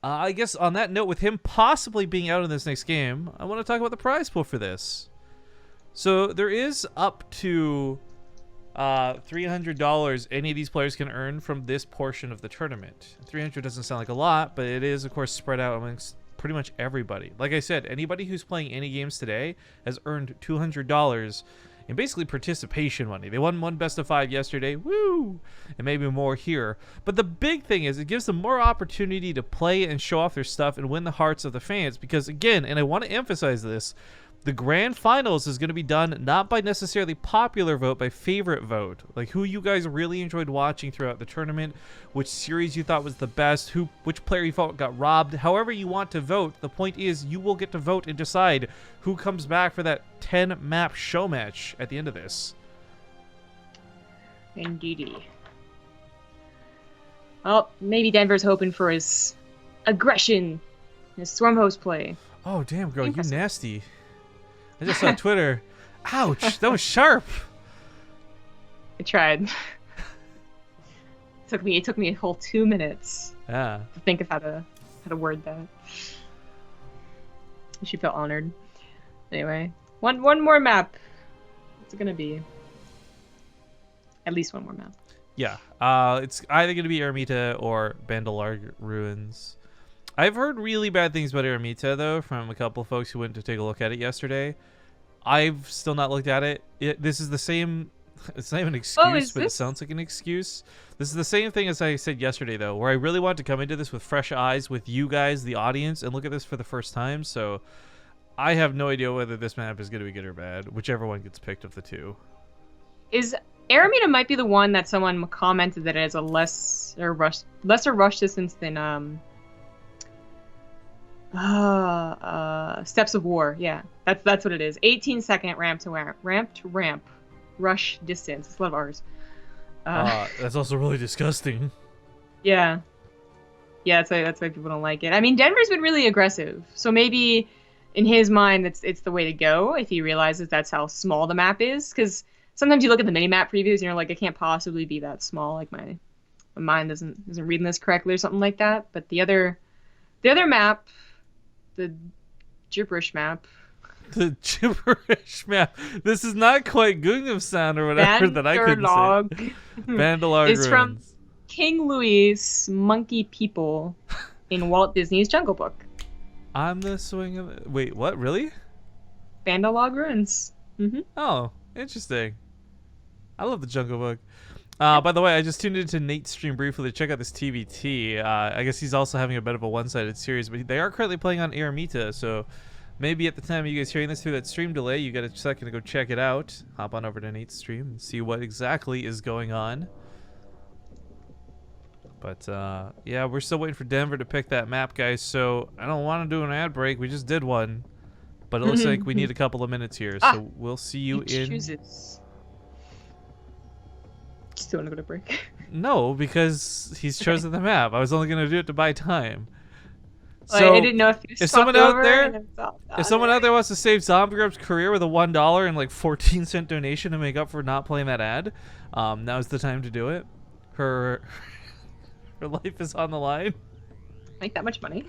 I guess on that note, with him possibly being out in this next game, I want to talk about the prize pool for this. So there is up to $300 any of these players can earn from this portion of the tournament. 300 doesn't sound like a lot, but it is, of course, spread out amongst pretty much everybody. Like I said, anybody who's playing any games today has earned $200 in basically participation money. They won one best of 5 yesterday, woo, and maybe more here. But the big thing is it gives them more opportunity to play and show off their stuff and win the hearts of the fans. Because again, and I want to emphasize this, the grand finals is going to be done not by necessarily popular vote, by favorite vote. Like who you guys really enjoyed watching throughout the tournament, which series you thought was the best, which player you thought got robbed. However you want to vote, the point is you will get to vote and decide who comes back for that 10-map show match at the end of this. Indeedy. Well, maybe Denver's hoping for his aggression, his Stormhost play. Oh, damn, girl, you nasty. I just saw Twitter. Ouch, that was sharp. I tried. It took me a whole 2 minutes to think of how to word that. She felt honored. Anyway, one more map. What's it gonna be? At least one more map. Yeah, it's either gonna be Eremita or Bandalarg Ruins. I've heard really bad things about Eremita, though, from a couple of folks who went to take a look at it yesterday. I've still not looked at it. This is the same... It's not even an excuse, but it sounds like an excuse. This is the same thing as I said yesterday, though, where I really want to come into this with fresh eyes, with you guys, the audience, and look at this for the first time. So I have no idea whether this map is going to be good or bad, whichever one gets picked of the two. Eremita might be the one that someone commented that it has a lesser rush distance than Steps of War. Yeah, that's what it is. 18-second ramp to ramp rush distance. It's a lot of R's. That's also really disgusting. Yeah, that's why people don't like it. I mean, Denver's been really aggressive, so maybe in his mind it's the way to go if he realizes that's how small the map is. Because sometimes you look at the mini map previews and you're like, it can't possibly be that small. Like my mind isn't reading this correctly or something like that. But the other map, the gibberish map. The gibberish map. This is not quite Gangnam Sound or whatever that I couldn't say. Bandalarg It's from King Louis' Monkey People in Walt Disney's Jungle Book. I'm the swing of the... Wait, what? Really? Bandalog ruins. Oh, interesting. I love the Jungle Book. By the way, I just tuned into Nate's stream briefly to check out this TVT. I guess he's also having a bit of a one-sided series, but they are currently playing on Eremita, so maybe at the time of you guys hearing this through that stream delay, you got a second to go check it out. Hop on over to Nate's stream and see what exactly is going on. But, yeah, we're still waiting for Denver to pick that map, guys, so I don't want to do an ad break. We just did one, but it looks like we need a couple of minutes here, so we'll see you in... Chooses. Still want to go to break? No, because he's chosen the map. I was only going to do it to buy time. So, I didn't know if someone out there, wants to save Zombie Grub's career with a $1 and like 14-cent donation to make up for not playing that ad, now's the time to do it. Her life is on the line. Make that much money?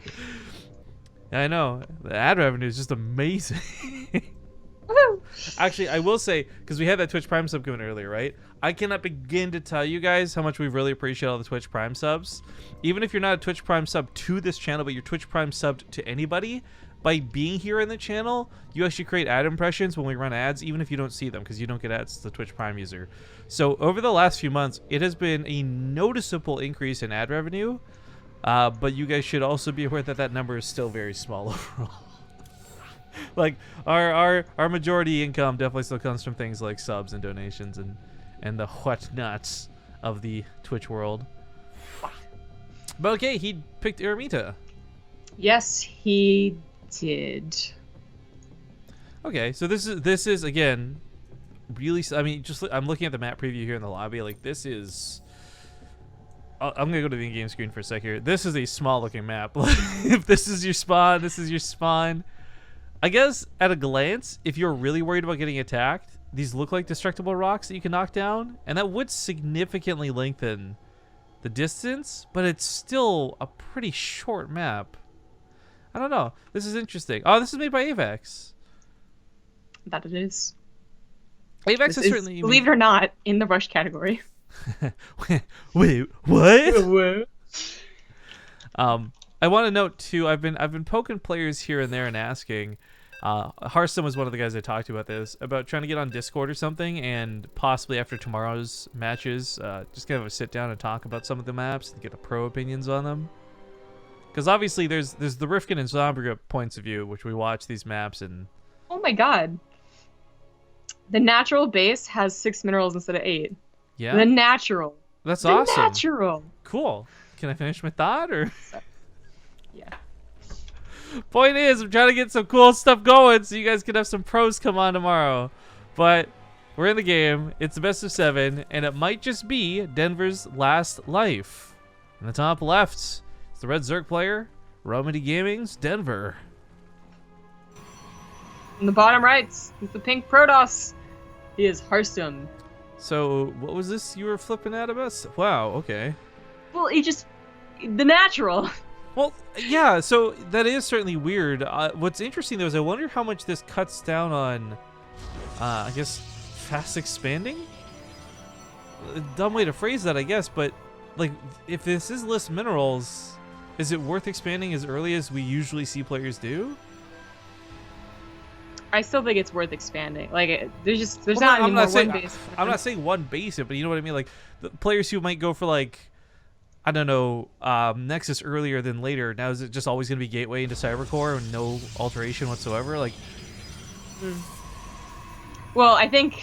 I know. The ad revenue is just amazing. Actually, I will say, because we had that Twitch Prime sub coming earlier, right? I cannot begin to tell you guys how much we really appreciate all the Twitch Prime subs. Even if you're not a Twitch Prime sub to this channel, but you're Twitch Prime subbed to anybody, by being here in the channel, you actually create ad impressions when we run ads, even if you don't see them, because you don't get ads as the Twitch Prime user. So over the last few months, it has been a noticeable increase in ad revenue, but you guys should also be aware that that number is still very small overall. Like our majority income definitely still comes from things like subs and donations and the whatnots of the Twitch world. But okay, he picked Eremita. Yes, he did. Okay, so this is again really. I mean, just I'm looking at the map preview here in the lobby. Like this is. I'm gonna go to the in-game screen for a sec here. This is a small-looking map. If this is your spawn, this is your spawn. I guess at a glance, if you're really worried about getting attacked, these look like destructible rocks that you can knock down, and that would significantly lengthen the distance, but it's still a pretty short map. I don't know. This is interesting. Oh, this is made by Avex. That it is. Avex is certainly, believe it or not, in the rush category. Wait, what? I want to note too. I've been poking players here and there and asking. Harstem was one of the guys I talked to about this, about trying to get on Discord or something, and possibly after tomorrow's matches, just kind of a sit down and talk about some of the maps and get the pro opinions on them. Because obviously there's the Rifkin and Zombie points of view, which we watch these maps and. Oh my god. The natural base has 6 minerals instead of 8. Yeah. The natural. That's awesome. The natural. Cool. Can I finish my thought or? Yeah. Point is, I'm trying to get some cool stuff going so you guys can have some pros come on tomorrow. But we're in the game. It's the best of 7, and it might just be Denver's last life. In the top left, it's the Red Zerg player, Romedy Gaming's Denver. In the bottom right is the pink Protoss. He is Harstem. So, what was this you were flipping at us? Wow, okay. Well, the natural. Well, yeah, so that is certainly weird. What's interesting, though, is I wonder how much this cuts down on, I guess, fast expanding? A dumb way to phrase that, I guess, but, like, if this is list minerals, is it worth expanding as early as we usually see players do? I still think it's worth expanding. Like, there's well, not I'm any more saying, one base. I'm not saying one base it, but you know what I mean? Like, the players who might go for, like, I don't know, Nexus earlier than later. Now is it just always going to be Gateway into Cybercore and no alteration whatsoever? Like, well, I think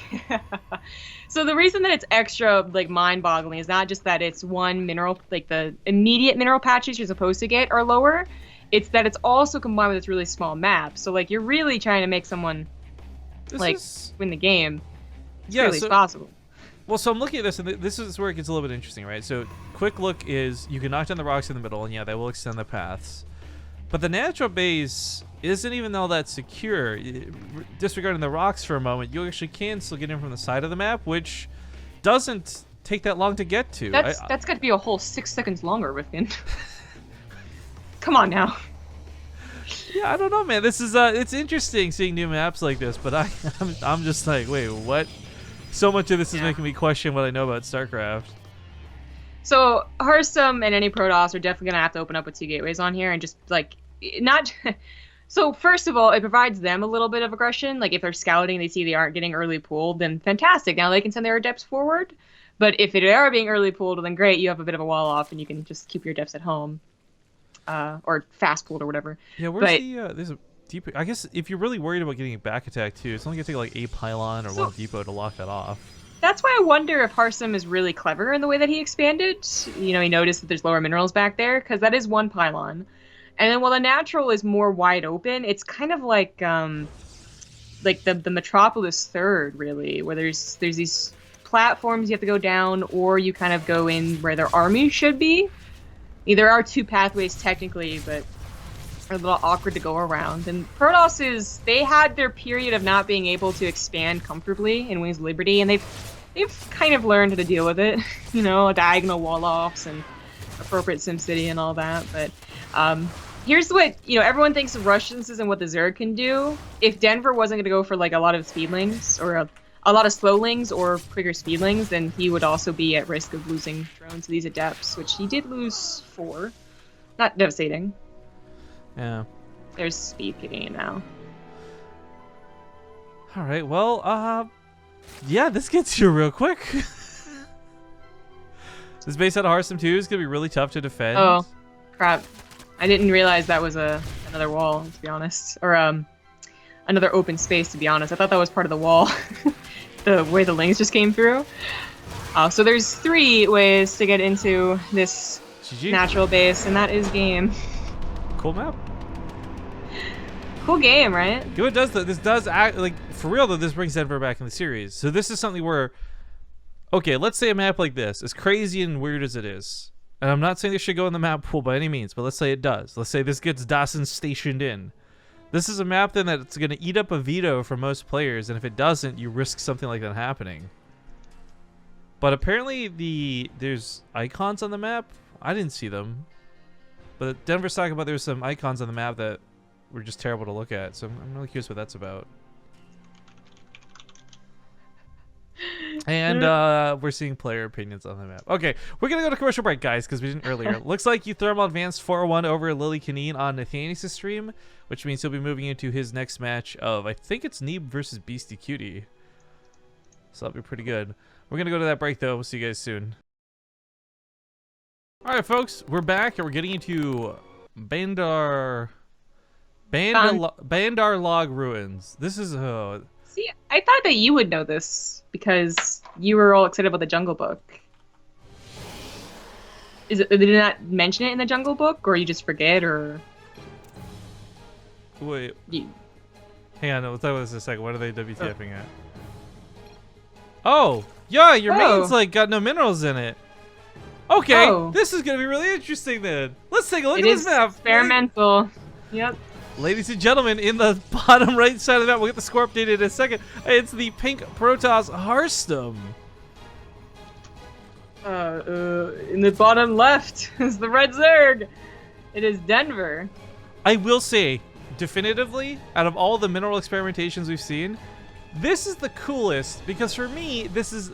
so. The reason that it's extra like mind-boggling is not just that it's one mineral, like the immediate mineral patches you're supposed to get are lower. It's that it's also combined with this really small map. So like you're really trying to make someone win the game. It's really possible. Well, so I'm looking at this, and this is where it gets a little bit interesting, right? So, quick look is you can knock down the rocks in the middle, and yeah, that will extend the paths. But the natural base isn't even all that secure. Disregarding the rocks for a moment, you actually can still get in from the side of the map, which doesn't take that long to get to. That's got to be a whole 6 seconds longer, Rifkin. Come on now. Yeah, I don't know, man. This is it's interesting seeing new maps like this, but I'm just like, wait, what? So much of this is making me question what I know about StarCraft. So Harstem and any Protoss are definitely gonna have to open up with 2 gateways on here and just like not. So first of all, it provides them a little bit of aggression. Like if they're scouting, they see they aren't getting early pulled, then fantastic. Now they can send their adepts forward. But if they are being early pulled, then great, you have a bit of a wall off, and you can just keep your adepts at home, or fast pulled or whatever. Yeah, where's But the there's a deep. I guess if you're really worried about getting a back attack too, it's only gonna take like a pylon or one depot to lock that off. that's why I wonder if Harstem is really clever in the way that he expanded. You know, he noticed that there's lower minerals back there because that is one pylon. And then while the natural is more wide open, it's kind of like the Metropolis Third, really, where there's these platforms you have to go down, or you kind of go in where their army should be. There are two pathways technically, but are a little awkward to go around. And Protoss they had their period of not being able to expand comfortably in Wings of Liberty, and they've kind of learned how to deal with it. You know, diagonal wall offs and appropriate SimCity and all that. But here's what, everyone thinks of Russians and what the Zerg can do. If Denver wasn't going to go for like a lot of speedlings or a lot of slowlings or quicker speedlings, then he would also be at risk of losing drones to these adepts, which he did lose 4. Not devastating. Yeah. There's speed kicking in now. All right. Well, yeah, this gets you real quick. This base out of Harstem 2 is gonna be really tough to defend. Oh, crap! I didn't realize that was another wall, to be honest, or another open space. To be honest, I thought that was part of the wall. The way the lings just came through. So there's 3 ways to get into this GG. natural base, and that is game. Cool map. Cool game, right? You know what it does though? This does act like, for real though, this brings Denver back in the series. So this is something where, okay, let's say a map like this, as crazy and weird as it is, and I'm not saying this should go in the map pool by any means, but let's say it does. Let's say this gets Dawson stationed in. This is a map then that's going to eat up a veto for most players, and if it doesn't, you risk something like that happening. But apparently there's icons on the map. I didn't see them. But Denver's talking about there's some icons on the map that were just terrible to look at, so I'm really curious what that's about. And we're seeing player opinions on the map. Okay, we're gonna go to commercial break, guys, because we didn't earlier. Looks like you thermal advanced 4-1 over Lily Canine on Nathanius' stream, which means he'll be moving into his next match of, I think it's Neeb versus Beastie Cutie. So that'll be pretty good. We're gonna go to that break though. We'll see you guys soon. All right, folks, we're back and we're getting into Bandar Log Ruins. This is See, I thought that you would know this because you were all excited about the Jungle Book. Did they not mention it in the Jungle Book, or you just forget, or? Wait. Hang on, we'll talk about this in a second. What are they WTFing at? Oh, yeah, your main's like got no minerals in it. Okay, this is gonna be really interesting then. Let's take a look at this map. Experimental. Yep. Ladies and gentlemen, in the bottom right side of the map, we'll get the score updated in a second. It's the pink Protoss Harstem. In the bottom left is the red Zerg. It is Denver. I will say, definitively, out of all the mineral experimentations we've seen, this is the coolest because for me, this is...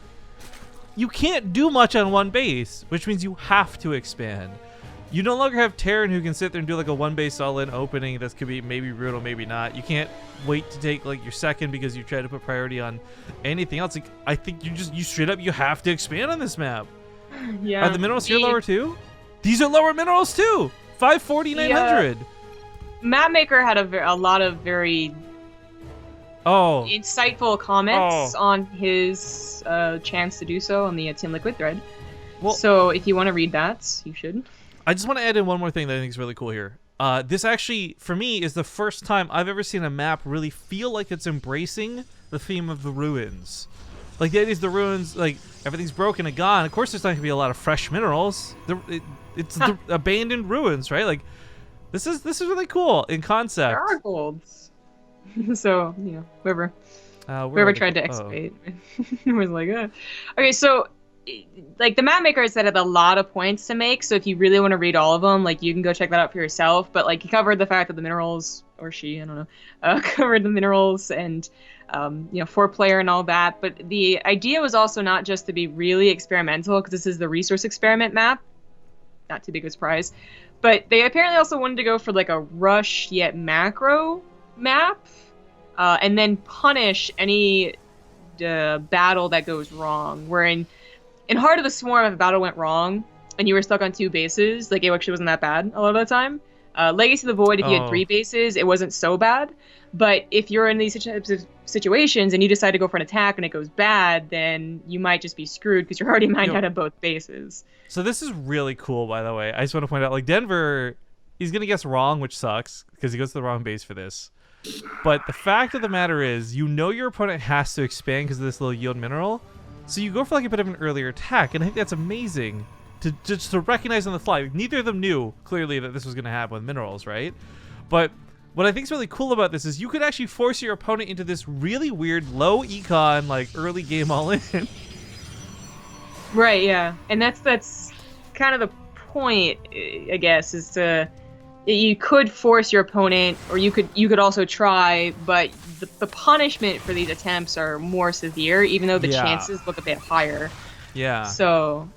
You can't do much on one base, which means you have to expand. You no longer have Terran who can sit there and do like a one base all-in opening that could be maybe brutal, maybe not. You can't wait to take like your second because you try to put priority on anything else. Like, I think you straight up, you have to expand on this map. Yeah. Are the minerals here lower too? These are lower minerals too. 540, 900. Mapmaker had a lot of very insightful comments on his chance to do so on the Team Liquid thread. Well, so if you want to read that, you should. I just want to add in one more thing that I think is really cool here. This actually, for me, is the first time I've ever seen a map really feel like it's embracing the theme of the ruins. Like, the idea is the ruins, like, everything's broken and gone. Of course, there's not going to be a lot of fresh minerals. It's the abandoned ruins, right? Like, this is really cool in concept. There are golds. So, you know, whoever tried to excavate was like, Okay, so, like, the mapmaker said it had a lot of points to make, so if you really want to read all of them, like, you can go check that out for yourself, but, like, he covered the fact that the minerals, or she, I don't know, covered the minerals and, you know, 4-player and all that, but the idea was also not just to be really experimental, because this is the resource experiment map, not too big of a surprise. But they apparently also wanted to go for like a rush yet macro map, and then punish any battle that goes wrong. Where in Heart of the Swarm, if a battle went wrong and you were stuck on 2 bases, like it actually wasn't that bad a lot of the time. Legacy of the Void, if you had 3 bases, it wasn't so bad. But if you're in these types of situations and you decide to go for an attack and it goes bad, then you might just be screwed because you're already mined out of both bases. So this is really cool, by the way. I just want to point out, like, Denver, he's going to guess wrong, which sucks because he goes to the wrong base for this. But the fact of the matter is, you know your opponent has to expand because of this little yield mineral. So you go for like a bit of an earlier attack, and I think that's amazing to recognize on the fly. Neither of them knew, clearly, that this was going to happen with minerals, right? But what I think is really cool about this is you could actually force your opponent into this really weird low econ, like, early game all-in. Right, yeah. And that's kind of the point, I guess, is you could force your opponent, or you could also try, but the punishment for these attempts are more severe, even though the chances look a bit higher. Yeah. So,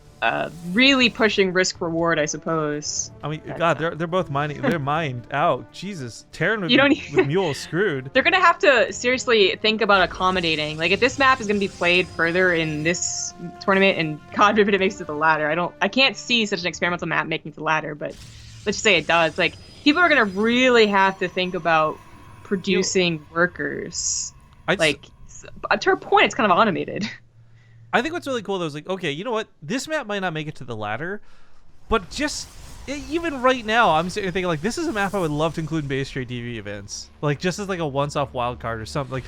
really pushing risk reward, I suppose. I mean, God, they're both mining. They're mined out. Jesus, Terran with Mule screwed. They're gonna have to seriously think about accommodating. Like, if this map is gonna be played further in this tournament, and God forbid it makes it to the ladder, I can't see such an experimental map making it to the ladder, but let's just say it does. Like, people are gonna really have to think about producing workers. To a point, it's kind of automated. I think what's really cool, though, is like, okay, you know what? This map might not make it to the ladder, but just even right now, I'm sitting thinking, like, this is a map I would love to include in BaseTradeTV events. Like, just as, like, a once-off wild card or something. Like,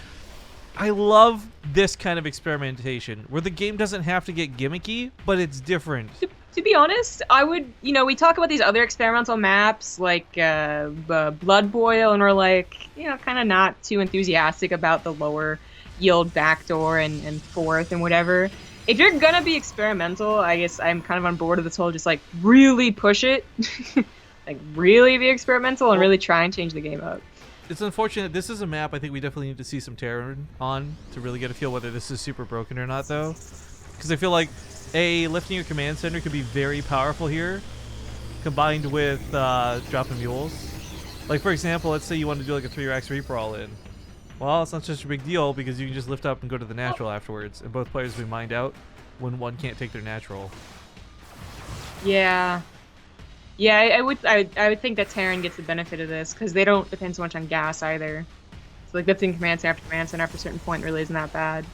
I love this kind of experimentation, where the game doesn't have to get gimmicky, but it's different. To be honest, I would, we talk about these other experimental maps, like Blood Boil, and we're like, kind of not too enthusiastic about the lower yield backdoor and fourth and whatever. If you're gonna be experimental, I guess I'm kind of on board with this whole just like really push it, like really be experimental and really try and change the game up. It's unfortunate. This is a map I think we definitely need to see some Terran on to really get a feel whether this is super broken or not, though, because I feel like lifting your command center could be very powerful here, combined with dropping mules. Like, for example, let's say you want to do like a 3-Rax Reaper all in. Well, it's not such a big deal because you can just lift up and go to the natural afterwards, and both players will be mined out when one can't take their natural. Yeah, I would think that Terran gets the benefit of this because they don't depend so much on gas either. So like lifting command center after a certain point really isn't that bad.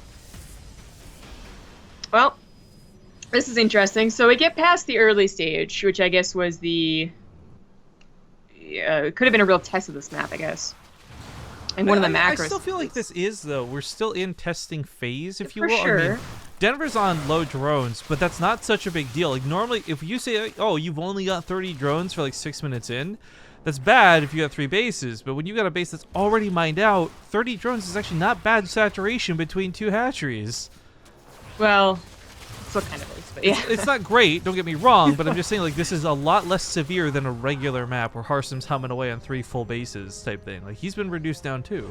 Well, this is interesting. So we get past the early stage, which I guess was it could have been a real test of this map, I guess. And one of the macros. I still feel like this is, though. We're still in testing phase, if you will. For sure. I mean, Denver's on low drones, but that's not such a big deal. Like, normally, if you say, oh, you've only got 30 drones for like 6 minutes in, that's bad if you got 3 bases. But when you got a base that's already mined out, 30 drones is actually not bad saturation between 2 hatcheries. Well, still kind of is, but yeah. It's not great, don't get me wrong, but I'm just saying, like, this is a lot less severe than a regular map where Harstem's humming away on 3 full bases type thing. Like, he's been reduced down too.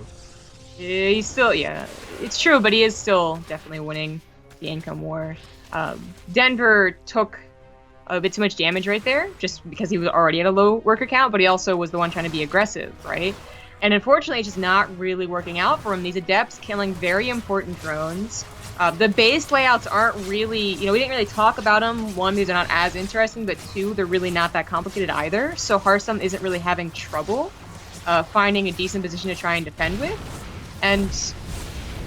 He's still, it's true, but he is still definitely winning the income war. Denver took a bit too much damage right there, just because he was already at a low worker count, but he also was the one trying to be aggressive, right? And unfortunately, it's just not really working out for him. These adepts killing very important drones. The base layouts aren't really, we didn't really talk about them. 1, because they're not as interesting, but 2, they're really not that complicated either. So Harstem isn't really having trouble finding a decent position to try and defend with. And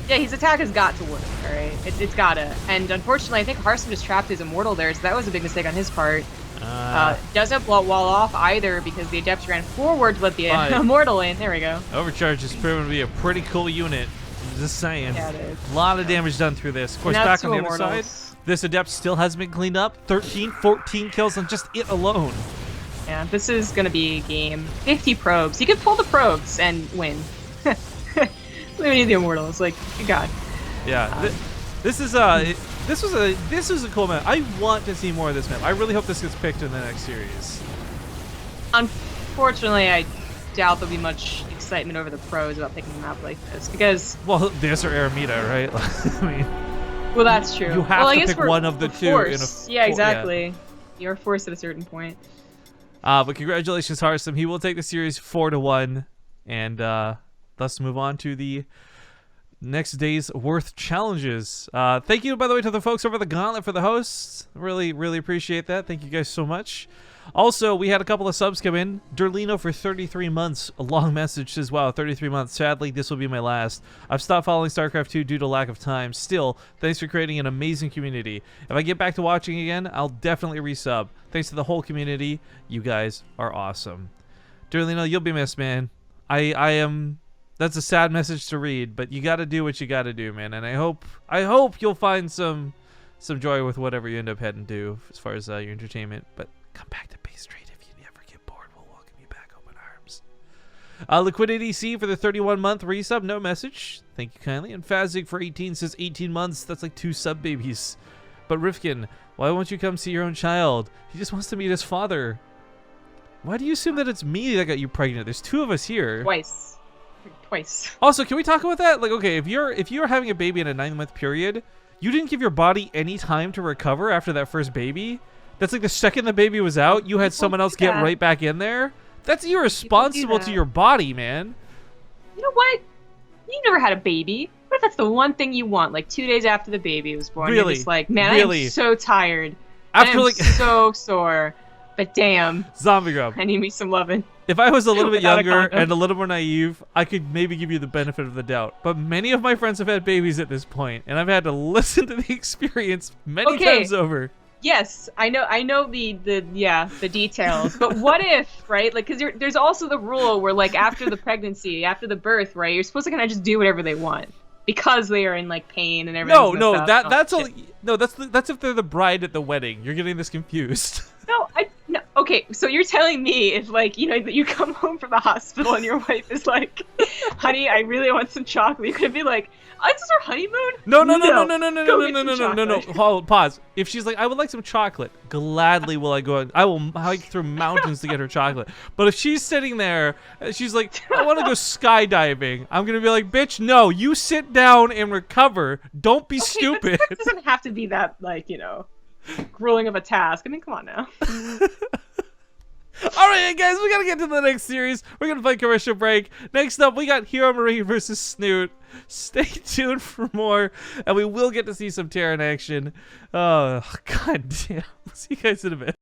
yeah, his attack has got to work, all right? It's gotta. And unfortunately, I think Harstem just trapped his Immortal there, so that was a big mistake on his part. Doesn't wall off either because the Adepts ran forward to let the Immortal in. There we go. Overcharge is proven to be a pretty cool unit. Just saying. Yeah, it is. A lot of damage done through this. Of course, back on the other side, this Adept still hasn't been cleaned up. 13, 14 kills on just it alone. Yeah, this is going to be a game. 50 probes. You could pull the probes and win. We need the Immortals. Like, good God. Yeah. This is a cool map. I want to see more of this map. I really hope this gets picked in the next series. Unfortunately, I doubt there'll be much excitement over the pros about picking a map like this because, well, this or Aramida, right? I mean, well, that's true. You have to pick one of the two. Yeah, exactly. You're forced at a certain point. But congratulations, Harstem. He will take the series 4-1, and thus move on to the next day's worth challenges. Thank you, by the way, to the folks over the Gauntlet for the hosts. Really, really appreciate that. Thank you guys so much. Also, we had a couple of subs come in. Derlino for 33 months. A long message says, wow, 33 months. Sadly, this will be my last. I've stopped following StarCraft 2 due to lack of time. Still, thanks for creating an amazing community. If I get back to watching again, I'll definitely resub. Thanks to the whole community. You guys are awesome. Derlino, you'll be missed, man. I am... That's a sad message to read, but you got to do what you got to do, man. And I hope you'll find some joy with whatever you end up heading to as far as your entertainment. But come back to Base Trade if you ever get bored. We'll welcome you back, open arms. Liquidity C for the 31-month resub, no message. Thank you kindly. And Fazig for 18 says 18 months. That's like 2 sub babies. But Rifkin, why won't you come see your own child? He just wants to meet his father. Why do you assume that it's me that got you pregnant? There's 2 of us here. Twice. Also, can we talk about that? Like, okay, if you're having a baby in a 9-month period, you didn't give your body any time to recover after that first baby. That's like the second the baby was out, you had someone else get right back in there. That's irresponsible to your body, man. You know what? You never had a baby. What if that's the one thing you want? Like 2 days after the baby was born, really? You're just like, man, I am so tired. After I am so sore. But damn, Zombie Grub, I need me some loving. If I was a little bit younger and a little more naive, I could maybe give you the benefit of the doubt. But many of my friends have had babies at this point, and I've had to listen to the experience many times over. Yes, I know the details. But what if, right? Like, because there's also the rule where, like, after the pregnancy, after the birth, right, you're supposed to kind of just do whatever they want because they are in like pain and everything. That's if they're the bride at the wedding. You're getting this confused. No. Okay, so you're telling me if, like, you know, that you come home from the hospital and your wife is like, honey, I really want some chocolate. You could be like, oh, this is our honeymoon? No. Hold, pause. If she's like, I would like some chocolate, gladly will I go. I will hike through mountains to get her chocolate. But if she's sitting there, she's like, I want to go skydiving. I'm gonna be like, bitch, no, you sit down and recover. Don't be stupid. It doesn't have to be that, like, you know, grueling of a task. I mean, come on now. Alright, guys, we gotta get to the next series. We're gonna play commercial break. Next up, we got Hero Marine versus Snoot. Stay tuned for more, and we will get to see some Terran action. Oh, god damn. See you guys in a bit.